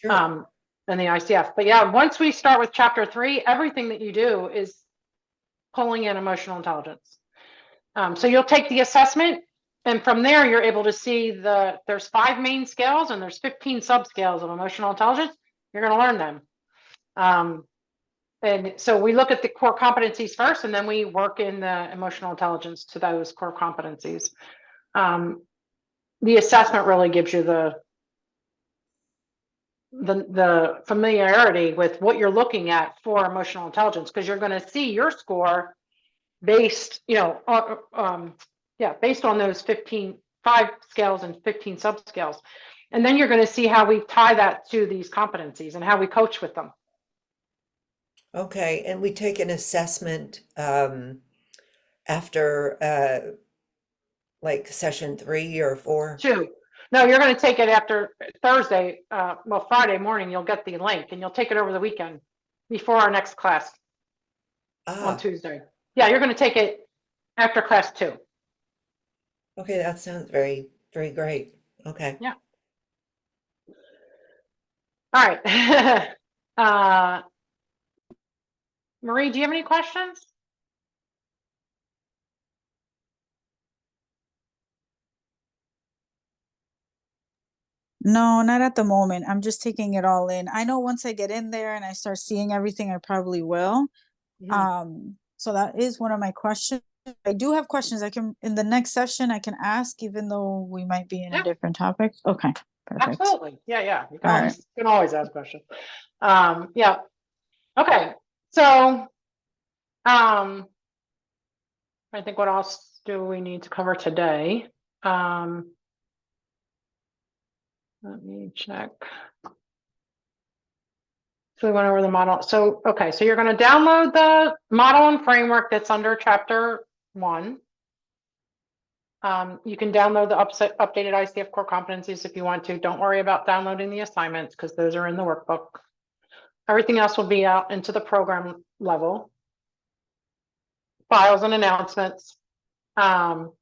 Sure. and the ICF. But yeah, once we start with chapter 3, everything that you do is pulling in emotional intelligence. So you'll take the assessment, and from there you're able to see there's 5 main scales and there's 15 subscales of emotional intelligence. You're going to learn them. And so we look at the core competencies first, and then we work in the emotional intelligence to those core competencies. The assessment really gives you the familiarity with what you're looking at for emotional intelligence, because you're going to see your score based, you know, based on those 5 scales and 15 subscales. And then you're going to see how we tie that to these competencies and how we coach with them. Okay, and we take an assessment after like session 3 or 4? 2. No, you're going to take it after Thursday. Well, Friday morning, you'll get the link, and you'll take it over the weekend before our next class on Ah, Tuesday. Yeah, you're going to take it after class 2. okay, that sounds very, very great. Okay. Yeah. All right. Marie, do you have any questions? No, not at the moment. I'm just taking it all in. I know once I get in there and I start seeing everything, I probably will. So that is one of my questions. I do have questions I can, in the next session, I can ask, even though we might be in a Yeah. different topic. Okay, perfect. Absolutely. Yeah. You can All always, you can always ask questions. Yeah. Okay. So, I think what else do we need to cover today? Let me check. So we went over the model. So, okay, so you're going to download the model and framework that's under chapter 1. You can download the updated ICF core competencies if you want to. Don't worry about downloading the assignments, because those are in the workbook. Everything else will be out into the program level. Files and announcements. And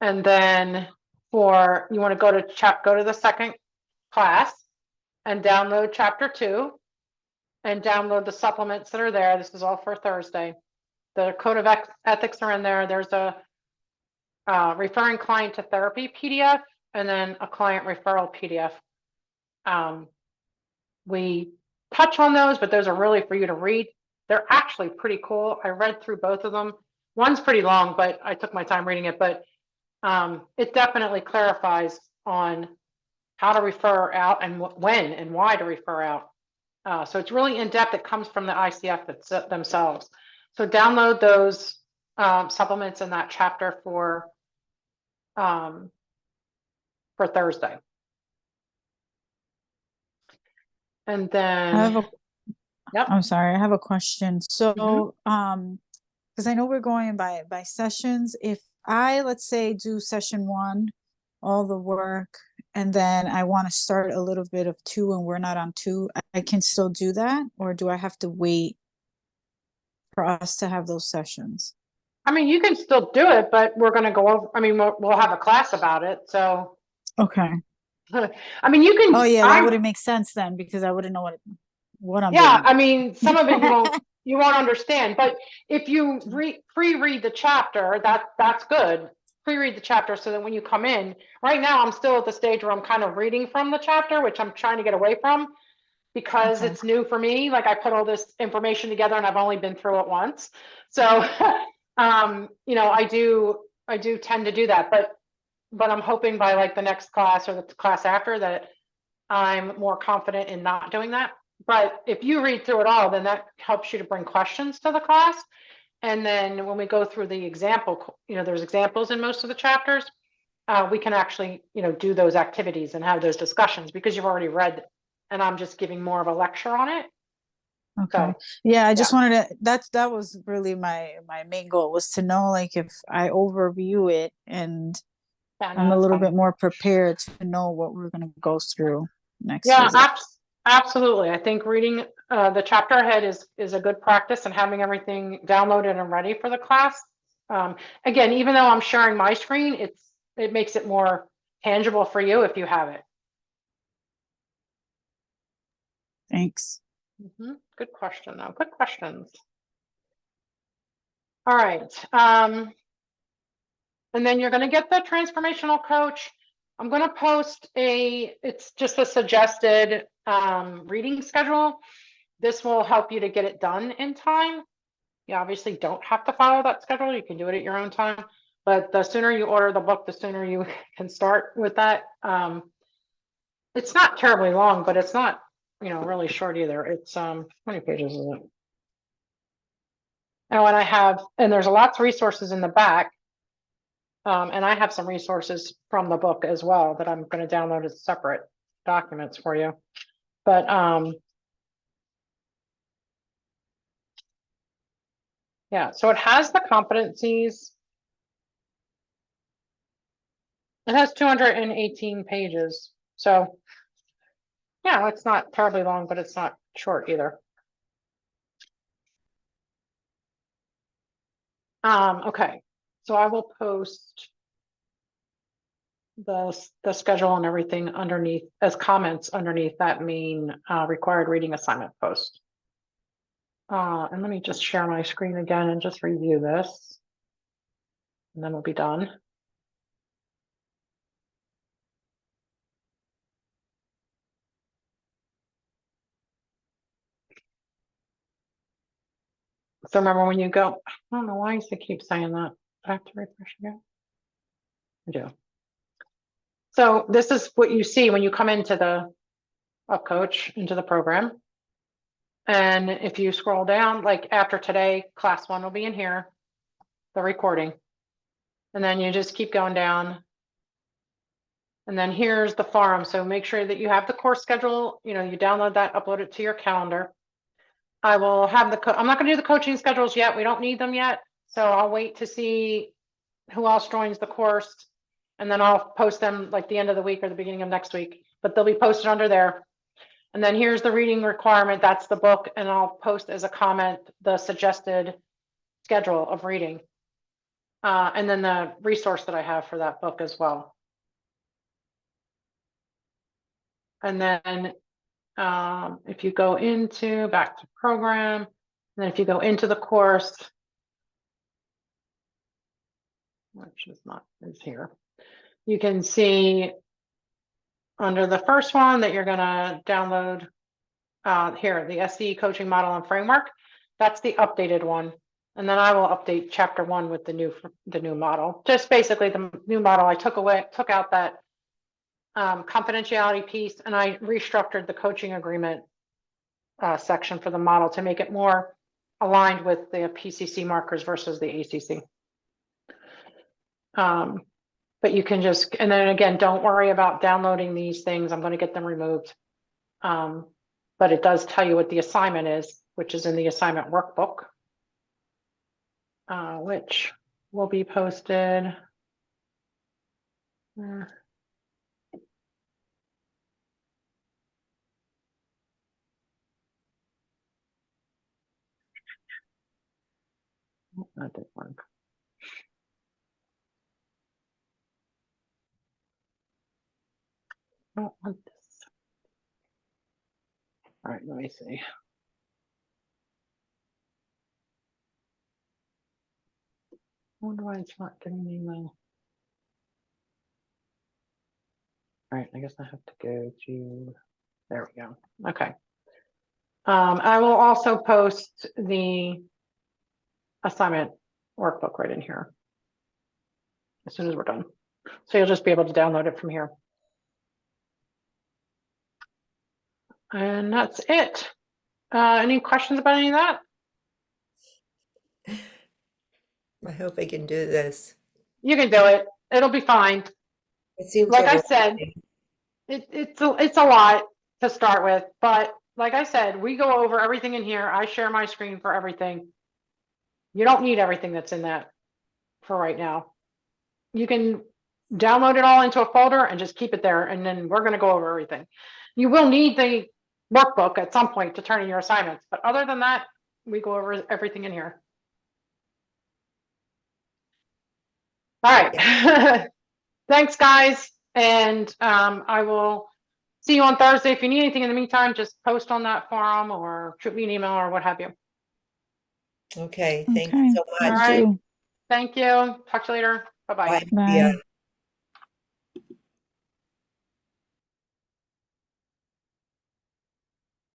then you want to go to the second class and download chapter 2 and download the supplements that are there. This is all for Thursday. The code of ethics are in there. There's a referring client to therapy PDF, and then a client referral PDF. We touch on those, but those are really for you to read. They're actually pretty cool. I read through both of them. One's pretty long, but I took my time reading it. But it definitely clarifies on how to refer out and when and why to refer out. So it's really in depth. It comes from the ICF themselves. So download those supplements in that chapter for Thursday. And then, I'm sorry, I have a question. So, because I know we're going by sessions. If I, let's say, do session 1, all the work, and then I want to start a little bit of 2 and we're not on 2, I can still do that? Or do I have to wait for us to have those sessions? I mean, you can still do it, but we're going to go over, I mean, we'll have a class about it. So, Okay. I mean, you can. Oh yeah, that wouldn't make sense then, because I wouldn't know what I'm Yeah, doing. I mean, some of it you won't understand, but if you pre-read the chapter, that's good. Pre-read the chapter so that when you come in, right now I'm still at the stage where I'm kind of reading from the chapter, which I'm trying to get away from because it's new for me. Like I put all this information together and I've only been through it once. So, you know, I do tend to do that, but I'm hoping by like the next class or the class after that I'm more confident in not doing that. But if you read through it all, then that helps you to bring questions to the class. And then when we go through the example, you know, there's examples in most of the chapters, we can actually, you know, do those activities and have those discussions because you've already read and I'm just giving more of a lecture on it. Okay. So, yeah, I just wanted to, that was really my main goal, was to know, like, if I overview it and I'm a little bit more prepared to know what we're going to go through next visit. Absolutely. I think reading the chapter ahead is a good practice, and having everything downloaded and ready for the class Again, even though I'm sharing my screen, it makes it more tangible for you if you have it. Thanks. Good question though. Good questions. All right. And then you're going to get the transformational coach. I'm going to post it's just a suggested reading schedule. This will help you to get it done in time. You obviously don't have to follow that schedule. You can do it at your own time. But the sooner you order the book, the sooner you can start with that. It's not terribly long, but it's not, really short either. It's how many pages is it? Oh, and there's lots of resources in the back. And I have some resources from the book as well that I'm going to download as separate documents for you. But yeah, so it has the competencies. It has 218 pages. So yeah, it's not terribly long, but it's not short either. Okay, so I will post the schedule and everything underneath as comments underneath that main required reading assignment post. And let me just share my screen again and just review this. And then we'll be done. So remember when you go, I don't know why I keep saying that. I have to refresh again. I do. So this is what you see when you come into the coach into the program. And if you scroll down, like after today, class 1 will be in here, the recording. And then you just keep going down. And then here's the forum. So make sure that you have the course schedule, you download that, upload it to your calendar. I will have I'm not gonna do the coaching schedules yet. We don't need them yet. So I'll wait to see who else joins the course. And then I'll post them like the end of the week or the beginning of next week, but they'll be posted under there. And then here's the reading requirement. That's the book. And I'll post as a comment the suggested schedule of reading. And then the resource that I have for that book as well. And then if you go back to program, and then if you go into the course, which is here, you can see under the first one that you're going to download here, the SE coaching model and framework. That's the updated one. And then I will update chapter 1 with the new model. Just basically the new model. I took out that confidentiality piece, and I restructured the coaching agreement section for the model to make it more aligned with the PCC markers versus the ACC. But you can and then again, don't worry about downloading these things. I'm going to get them removed. But it does tell you what the assignment is, which is in the assignment workbook, which will be posted. That didn't work. I don't want this. All right, let me see. I wonder why it's not getting me email. All right, I guess I have to go to, there we go. Okay. I will also post the assignment workbook right in here as soon as we're done. So you'll just be able to download it from here. And that's it. Any questions about any of that? I hope I can do this. You can do it. It'll be fine. It seems Like I overwhelming. said, it's a lot to start with, but like I said, we go over everything in here. I share my screen for everything. You don't need everything that's in that for right now. You can download it all into a folder and just keep it there, and then we're going to go over everything. You will need the workbook at some point to turn in your assignments, but other than that, we go over everything in here. All right. Thanks, guys. And I will see you on Thursday. If you need anything in the meantime, just post on that forum or shoot me an email or what have you. Okay, thank Okay, you so All much. right. do. Thank you. Talk to you later. Bye-bye. Bye, Bye. Maria.